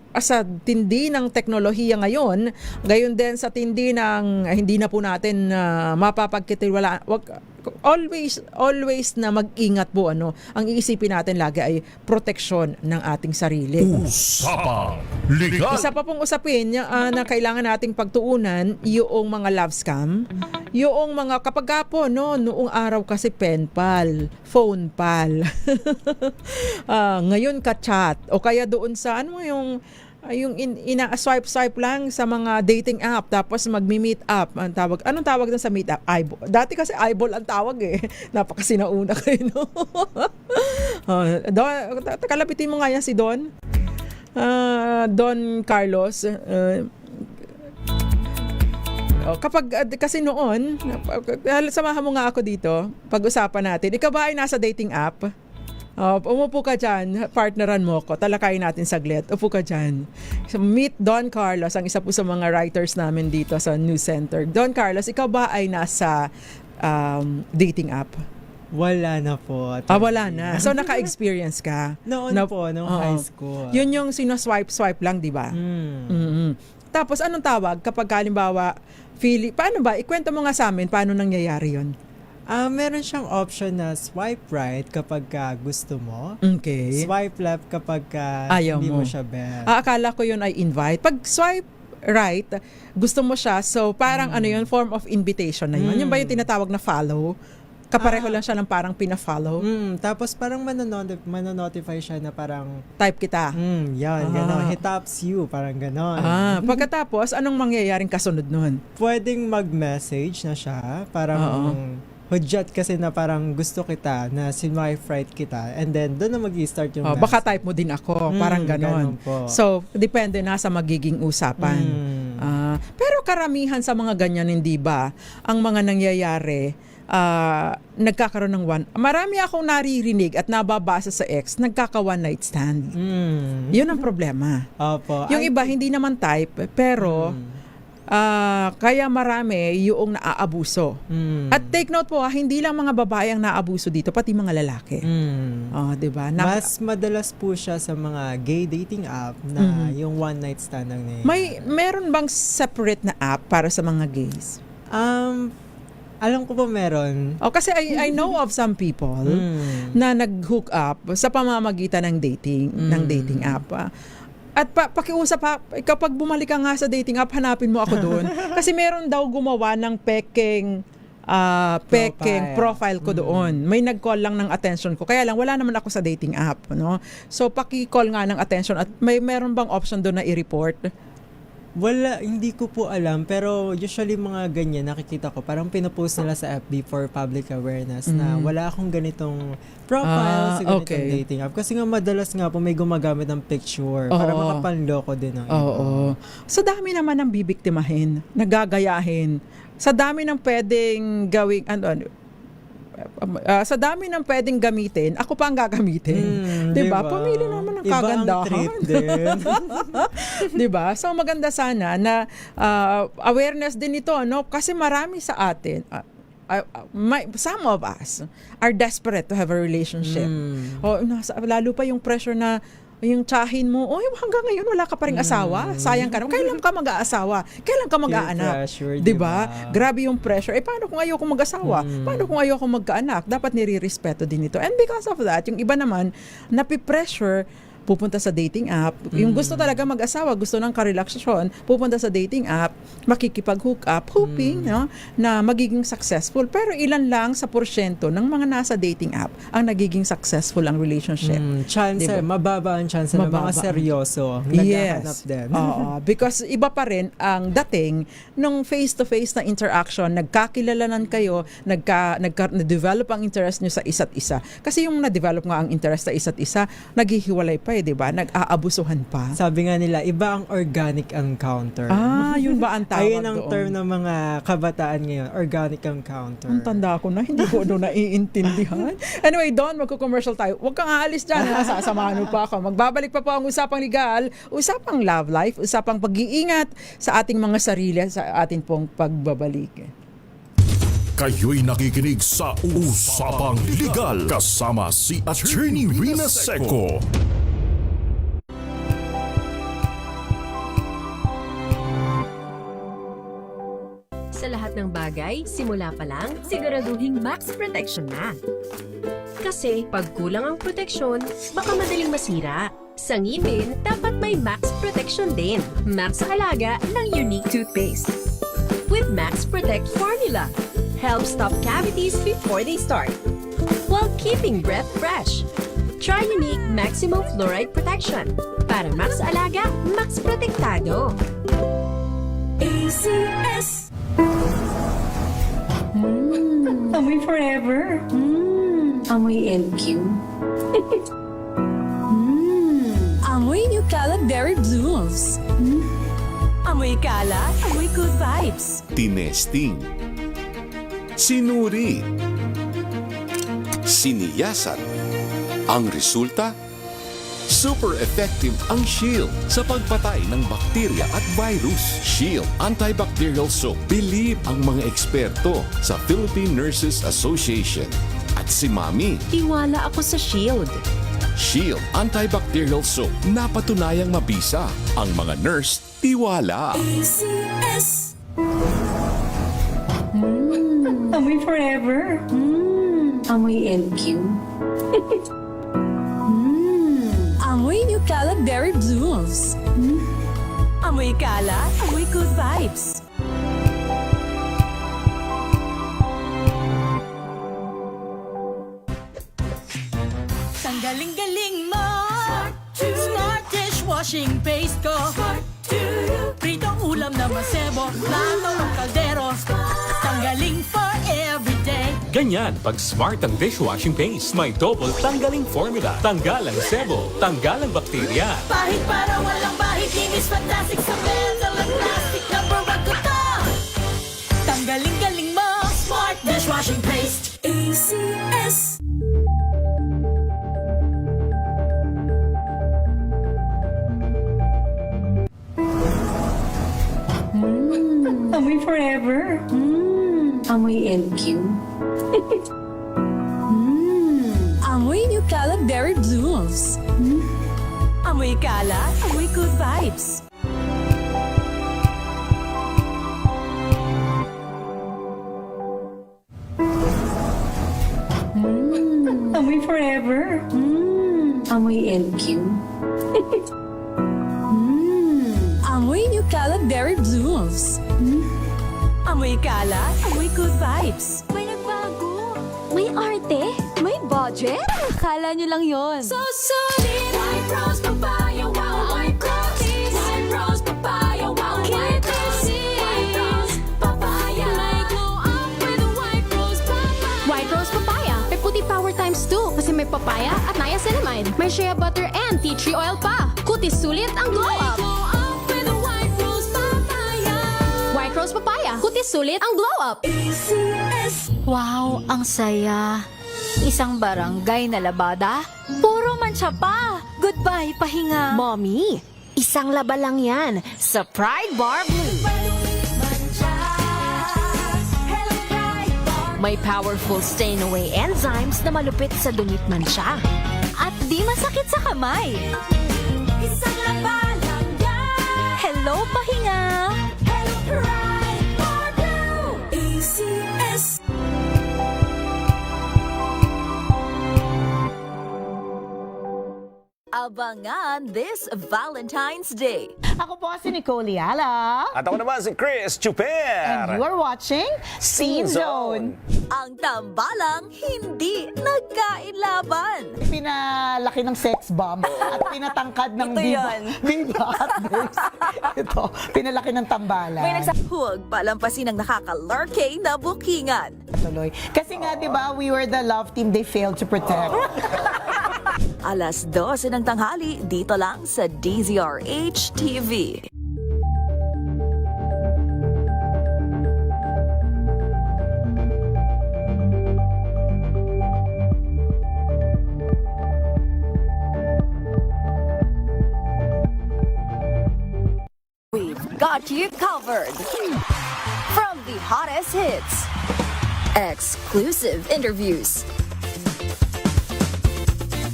tindi ng teknolohiya ngayon, gayon din sa tindi ng hindi na po natin mapapagkatiwala. Always na mag-ingat po, ano. Ang iisipin natin lagi ay proteksyon ng ating sarili.
Usapang Legal.
Isa pa pong usapin na kailangan nating pagtuunan, yung mga love scam, yung mga kapag po, no, noong araw kasi pen pal, phone pal. Ngayon ka-chat o kaya doon sa yung ina-swipe lang sa mga dating app tapos magmi-meet up ang tawag. Anong tawag doon sa meet up? Eyeball. Dati kasi eyeball ang tawag napakasinauna kayo, no? Kalapitin mo nga yan si Don. Don Carlos. Kapag kasi noon, samahan mo nga ako dito, pag-usapan natin. Ikaw ba ay nasa dating app? Umupo ka dyan, partneran mo ko, talakayin natin saglit. Upo ka dyan. So, meet Don Carlos, ang isa po sa mga writers namin dito sa News Center. Don Carlos, ikaw ba ay nasa dating app?
Wala na po.
Wala na. So, naka-experience ka?
Noon high school.
Yun yung sino-swipe lang, di ba? Tapos, anong tawag kapag halimbawa, paano ba? Ikwento mo nga sa amin, paano nangyayari yun?
Meron siyang option na swipe right kapag gusto mo.
Okay.
Swipe left kapag
ayaw
hindi
mo
siya bet.
Akala ko yun ay invite. Pag swipe right, gusto mo siya, so parang yun, form of invitation na yun. Yun ba yung tinatawag na follow? Kapareho lang siya ng parang pina-follow.
Tapos parang manonotify siya na parang
type kita.
Yan, gano'n. He taps you, parang gano'n.
Pagkatapos, anong mangyayaring kasunod nun?
Pwedeng mag-message na siya, parang hudyat kasi na parang gusto kita, na si-wife right kita, and then doon na mag-i-start yung
Baka type mo din ako, parang ganon.
po.
So, depende na sa magiging usapan. Pero karamihan sa mga ganyan, hindi ba, ang mga nangyayari, nagkakaroon ng marami akong naririnig at nababasa sa ex, nagkaka one night stand. Yun ang problema.
Opo.
Yung iba, hindi naman type, pero kaya marami yung naaabuso. At take note po, hindi lang mga babae ang naaabuso dito, pati mga lalaki. Diba?
Mas madalas po siya sa mga gay dating app na yung one night stand ang
meron bang separate na app para sa mga gays?
Alam ko po meron.
Kasi I know of some people na nag-hook up sa pamamagitan ng dating app. At pakiusap kapag bumalik ka nga sa dating app, hanapin mo ako doon. Kasi meron daw gumawa ng peking profile ko doon. May nag-call lang ng attention ko. Kaya lang, wala naman ako sa dating app. No? So, paki-call nga ng attention at meron bang option doon na i-report?
Wala, hindi ko po alam. Pero usually mga ganyan, nakikita ko, parang pinopost nila sa FB for public awareness na wala akong ganitong profile sa ganitong dating app. Kasi nga madalas nga po may gumagamit ng picture para makapanloko din ang iba.
Sa dami naman ng bibiktimahin, nagagayahin, sa dami ng pwedeng gawing, sa dami ng pwedeng gamitin, ako pa ang gagamitin. Diba? Pumili naman ng kagandahan.
Iba ang trip din.
Diba? So maganda sana na awareness din ito, no? Kasi marami sa atin, some of us are desperate to have a relationship. Lalo pa yung pressure na yung tsahin mo, hanggang ngayon wala ka pa ring asawa. Sayang ka naman. Kailan ka mag-aasawa? Kailan ka mag-aanak? Diba? Grabe yung pressure. Paano kung ayoko mag-asawa? Paano kung ayoko magkaanak? Dapat nire-respeto din ito. And because of that, yung iba naman, napipressure, pupunta sa dating app. Yung gusto talaga mag-asawa, gusto ng karelaksasyon, pupunta sa dating app, makikipag-hook up, hoping na magiging successful. Pero ilan lang sa porsyento ng mga nasa dating app ang nagiging successful ang relationship.
Chance, diba? Mababa ang chance na mga seryoso. Naghahanap din.
Because iba pa rin ang dating nung face-to-face na interaction, nagkakilalanan kayo, na-develop ang interest nyo sa isa't isa. Kasi yung na-develop nga ang interest sa isa't isa, naghihiwalay pa diba? Nag-aabusuhan pa.
Sabi nga nila, iba ang organic encounter.
Yun ba ang tawag
Ayun ang term ng mga kabataan ngayon, organic encounter.
Ang tanda ko na, hindi ko naiintindihan. Anyway, Don, magko-commercial tayo. Huwag kang aalis dyan, sasamahan mo pa ako. Magbabalik pa po ang usapang legal, usapang love life, usapang pag-iingat sa ating mga sarili, sa ating pong pagbabalik.
Kayo'y nakikinig sa Usapang Legal kasama si Attorney Rina Seco.
Sa lahat ng bagay, simula pa lang, siguraduhing max protection na. Kasi pag kulang ang proteksyon, baka madaling masira. Sa ngipin, dapat may max protection din. Max sa alaga ng Unique Toothpaste. With Max Protect Formula, help stop cavities before they start, while keeping breath fresh. Try Unique Maximum Fluoride Protection. Para max alaga, max protektado. ACS!
Amoy forever. Amoy LQ.
Amoy New Cala Berry Blooms. Amoy Cala, amoy good vibes.
Tinesting. Sinuri. Siniyasan. Ang resulta? Super effective ang Shield sa pagpatay ng bakterya at virus. Shield Antibacterial Soap. Believe ang mga eksperto sa Philippine Nurses Association. At si Mami.
Tiwala ako sa Shield.
Shield Antibacterial Soap. Napatunayang mabisa. Ang mga nurse, tiwala.
ACS!
Amoy forever. Amoy LQ.
Amoy New Cala Berry Blooms. Amoy Cala, amoy good vibes.
Ang galing-galing mo! Smart dishwashing paste ko! Pritong ulam na masebo, plato ng kaldero. Tanggaling for every day.
Ganyan pag smart ang dishwashing paste. May double tanggaling formula. Tanggal ang sebo, tanggal ang bakterya.
Pahit para walang bahid, linis fantastic sa metal at plastic. Number 1 ko to. Tanggaling-galing mo, smart dishwashing paste. ACS.
Amoy forever. Amoy LQ.
Amoy New Caleb Berry Blooms. Amoy kalat, amoy good vibes.
Amoy forever. Amoy LQ.
Amoy New Caleb Berry Blooms. Amoy kalat, amoy good vibes. May nagbago. May arte. May budget. Kala nyo lang yon. So solid. White rose papaya, wow, white rose. White rose papaya, wow, white rose. White rose papaya. May glow up with a white rose papaya.
White rose papaya. May puti power times 2 kasi may papaya at niacinamide. May shea butter and tea tree oil pa. Kutis sulit ang glow up. White rose papaya. Kutis sulit ang glow up.
Wow, ang saya. Isang barangay na labada, puro mancha pa. Goodbye, pahinga.
Mommy, isang laba lang yan sa Pride Bar Blue. May powerful stain-away enzymes na malupit sa dungit mansya.
At di masakit sa kamay. Isang laba lang yan. Hello, pahinga. Hello, Pride Bar Blue. ACS. Abangan this Valentine's Day.
Ako po si Nicole Yala.
At ako naman si Chris Chuper.
And you are watching Scene Zone.
Ang tambalang hindi nagkailaban.
Pinalaki ng sex bomb at pinatangkad ng
Ito yun.
Viva Hotbakes. Ito, pinalaki ng tambalan.
May huwag palampasin ang nakaka-lurkay na bookingan.
Tuloy. Kasi nga, di ba, we were the love team they failed to protect.
Alas 12 ng tanghali, dito lang sa DZRH TV. We've got you covered. From the hottest hits, exclusive interviews,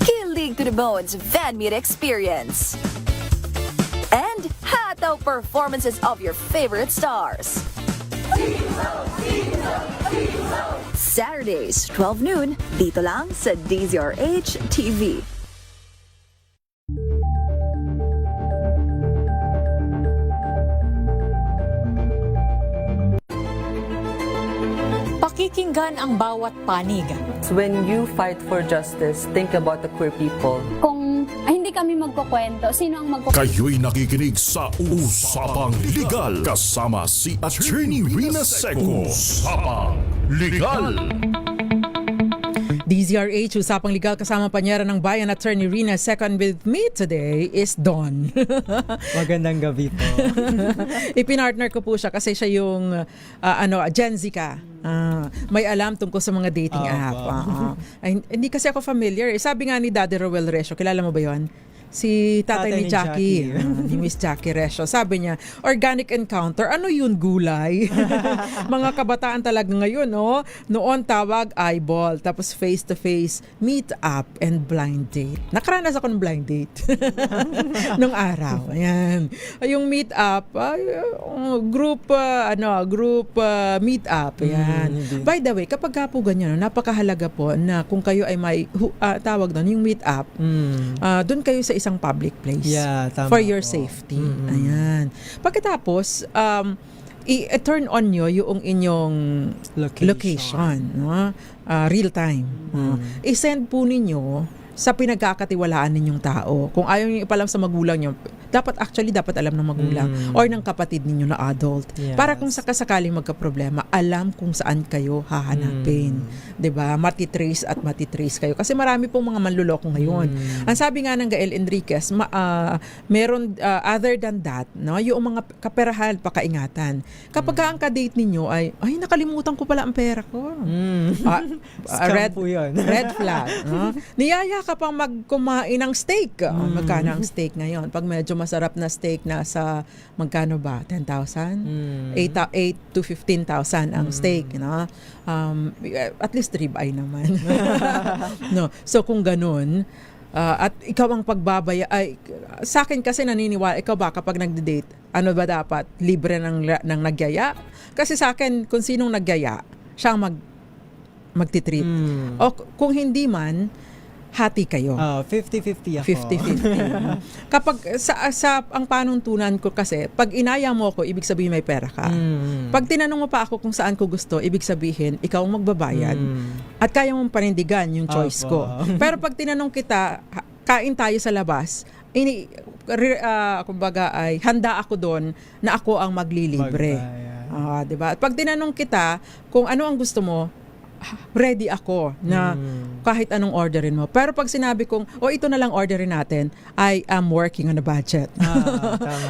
Kilig to the Bones fan meet experience, and hataw performances of your favorite stars. Saturdays, 12 noon, dito lang sa DZRH TV.
Pakikinggan ang bawat panig.
When you fight for justice, think about the queer people.
Kung hindi kami magkukwento, sino ang magkukwento?
Kayo'y nakikinig sa Usapang Legal kasama si Attorney Rina Seco. Usapang Legal.
DZRH, Usapang Legal, kasama panyera ng Bayan, Attorney Rina. Second with me today is Don.
Magandang gabi po.
Ipinartner ko po siya kasi siya yung Gen Z ka. May alam tungkol sa mga dating app. Ay, hindi kasi ako familiar. Sabi nga ni Daddy Rowell Resio, kilala mo ba yon? Si tatay ni Jackie. Ni Miss Jackie Resio. Sabi niya, organic encounter. Ano yun, gulay? Mga kabataan talaga ngayon, no? Noon tawag eyeball, tapos face-to-face, meet up, and blind date. Nakaranas ako ng blind date. Nung araw. Ayan. Yung meet up, group meet up. Ayan. By the way, kapag ka po ganyan, napakahalaga po na kung kayo ay may tawag doon, yung meet up, doon kayo sa isang public place for your safety. Ayan. Pagkatapos, i-turn on nyo yung inyong location no? Real time. I-send po ninyo sa pinagkakatiwalaan ninyong tao. Kung ayaw niyo ipalam sa magulang niyo, dapat alam ng magulang or ng kapatid ninyo na adult.
Yes.
Para kung sakasakaling magka-problema, alam kung saan kayo hahanapin. 'Di ba? Matitrace kayo. Kasi marami pong mga manluloko ngayon. Ang sabi nga ng Gael Enriquez, meron other than that, no, yung mga kaperahan, pakaingatan. Kapag ang ka-date ninyo ay nakalimutan ko pala ang pera ko.
Scam po yun.
Red flag. No? Niyaya ka pang magkumain ng steak. Magkano ang steak ngayon? Pag medyo masarap na steak, nasa magkano ba? 10,000? 8 to 15,000 ang steak. No? At least ribeye naman. No? So kung ganun, at ikaw ang pagbabaya, sa akin kasi naniniwala, ikaw ba kapag nagde-date, ano ba dapat? Libre ng nagyaya? Kasi sa akin, kung sinong nagyaya, siya ang magtitreat. O kung hindi man, hati kayo.
50-50 ako.
50-50. Kapag sa ang panuntunan ko kasi, pag inaya mo ako, ibig sabihin may pera ka. Pag tinanong mo pa ako kung saan ko gusto, ibig sabihin, ikaw ang magbabayad. At kaya mong panindigan yung choice ko. Pero pag tinanong kita, kain tayo sa labas, kumbaga ay handa ako doon na ako ang maglilibre. Diba? At pag tinanong kita kung ano ang gusto mo, ready ako na kahit anong orderin mo. Pero pag sinabi kong, ito na lang orderin natin, I am working on a budget.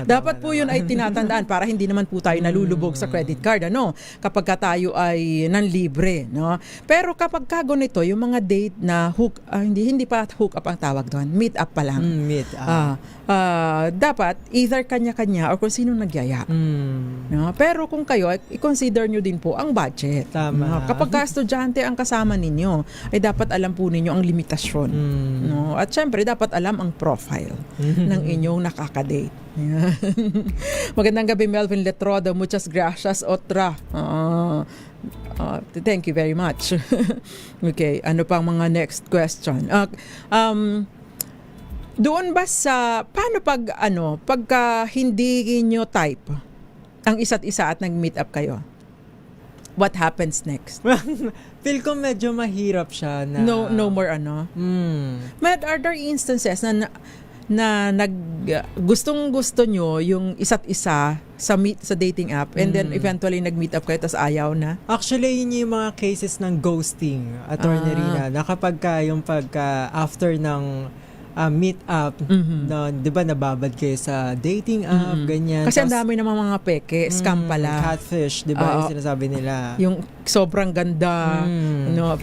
Dapat po yun ay tinatandaan para hindi naman po tayo nalulubog sa credit card. Kapag tayo ay nanlibre. No? Pero kapag ganito, yung mga date na hindi pa hook up ang tawag doon, meet up pa lang.
Meet up.
Dapat either kanya-kanya or kung sino nagyaya. No? Pero kung kayo, i-consider nyo din po ang budget.
Tama.
Kapag estudyante ang kasama ninyo, ay dapat alam po ninyo ang limitasyon. No? At syempre, dapat alam ang profile ng inyong nakakadate. Magandang gabi, Melvin Letrodo. Muchas gracias, Otra. Thank you very much. Okay, ano pang mga next question? Doon ba paano pagka hindi nyo type ang isa't isa at nag-meet up kayo? What happens next?
Feel ko medyo mahirap siya na...
No more Are there instances na gustong-gusto nyo yung isa't isa sa dating app and then eventually nag-meet up kayo tapos ayaw na?
Actually, yun yung mga cases ng ghosting, Attorney Rina, na kapag after ng meet up, di ba nababad kayo sa dating app, ganyan.
Kasi ang dami namang mga peke, scam pala.
Catfish, di ba yung sinasabi nila?
Yung sobrang ganda,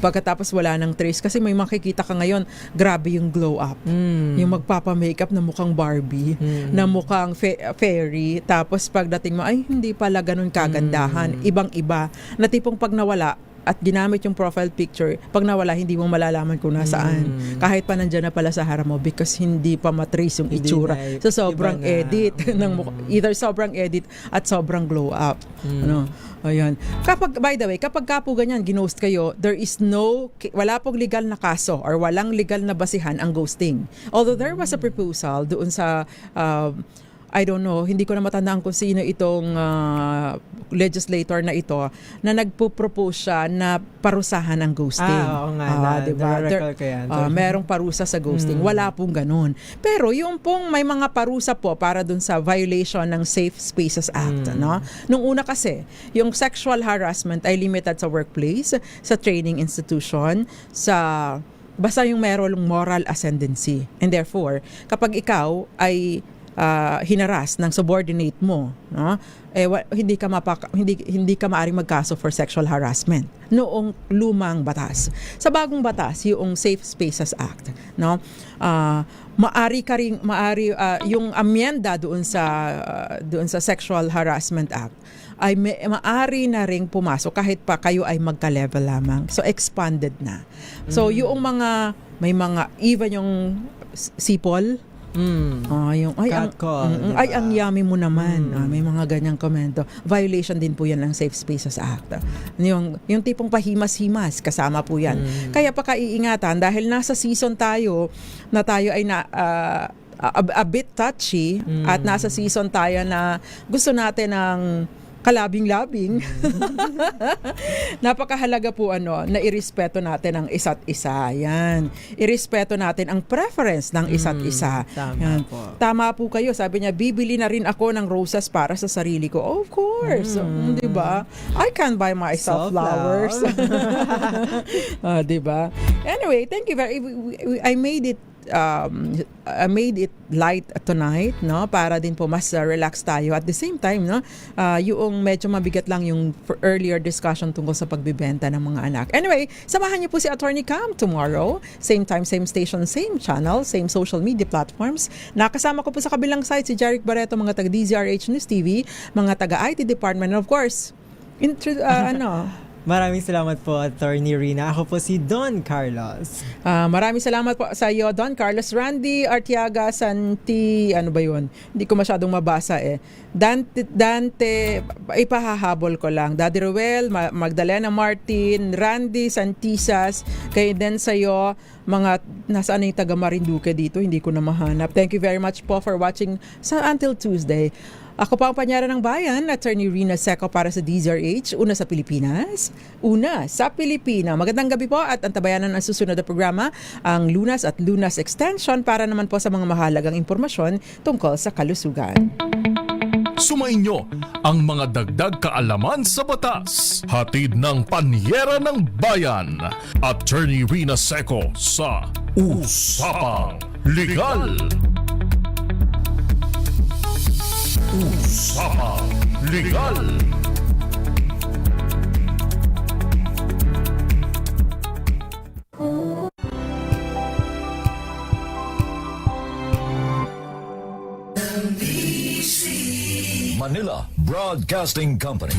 pagkatapos wala nang trace. Kasi may makikita ka ngayon, grabe yung glow up. Yung magpapa-makeup na mukhang Barbie, na mukhang fairy, tapos pagdating mo, ay hindi pala ganun kagandahan. Ibang-iba. Na tipong pag nawala, at ginamit yung profile picture, pag nawala, hindi mo malalaman kung nasaan. Kahit pa nandyan na pala sa harap mo because hindi pa matrace yung itsura. So, sobrang edit. Either sobrang edit at sobrang glow up. Ayan. By the way, kapag po ganyan, ginost kayo, wala pong legal na kaso or walang legal na basihan ang ghosting. Although there was a proposal doon sa I don't know, hindi ko na matandaan kung sino itong legislator na ito na nagpo-propose siya na parusahan ang ghosting.
Oo nga, diba?
Merong parusa sa ghosting. Wala pong ganun. Pero yung pong may mga parusa po para dun sa violation ng Safe Spaces Act. No? Nung una kasi, yung sexual harassment ay limited sa workplace, sa training institution, basta yung merong moral ascendancy. And therefore, kapag ikaw ay hinaras ng subordinate mo, no? Hindi ka maaring magkaso for sexual harassment noong lumang batas. Sa bagong batas, yung Safe Spaces Act, no? Yung amyenda doon sa Sexual Harassment Act ay maari na ring pumasok kahit pa kayo ay magka-level lamang. So expanded na. So yung may mga even yung sipol, ang yummy mo naman. May mga ganyang komento. Violation din po yan ng Safe Spaces Act. Yung tipong pahimas-himas, kasama po yan. Kaya pakaiingatan dahil nasa season tayo na tayo ay a bit touchy at nasa season tayo na gusto natin ng kalabing-labing. Napakahalaga po na irespeto natin ang isa't isa. Yan. Irespeto natin ang preference ng isa't isa.
Tama po.
Tama po kayo. Sabi niya, bibili na rin ako ng roses para sa sarili ko. Of course. Di ba? I can buy myself flowers. Di ba? Anyway, thank you very I made it light tonight, no, para din po mas relax tayo. At the same time, no, yung medyo mabigat lang yung earlier discussion tungkol sa pagbibenta ng mga anak. Anyway, samahan niyo po si Attorney Cam tomorrow, same time, same station, same channel, same social media platforms. Nakasama ko po sa kabilang side si Jeric Barreto, mga taga DZRH News TV, mga taga IT department, and of course,
Maraming salamat po, Attorney Rina. Ako po si Don Carlos.
Maraming salamat po sa iyo, Don Carlos. Randy Artiaga Santi, ano ba yun? Hindi ko masyadong mabasa eh. Dante, ipahahabol ko lang. Daddy Ruel, Magdalena Martin, Randy Santisas, kayo din sa iyo, mga nasaan na yung taga Marinduque dito, hindi ko na mahanap. Thank you very much po for watching sa Until Tuesday. Ako pa ang panyara ng bayan, Attorney Rina Seco para sa DZRH, una sa Pilipinas, una sa Pilipina. Magandang gabi po at antabayanan ang susunod na programa, ang Lunas at Lunas Extension para naman po sa mga mahalagang impormasyon tungkol sa kalusugan.
Sumainyo ang mga dagdag kaalaman sa batas. Hatid ng Panyera ng Bayan, Attorney Rina Seco sa Usapang Legal. Usapang Legal.
Manila Broadcasting Company.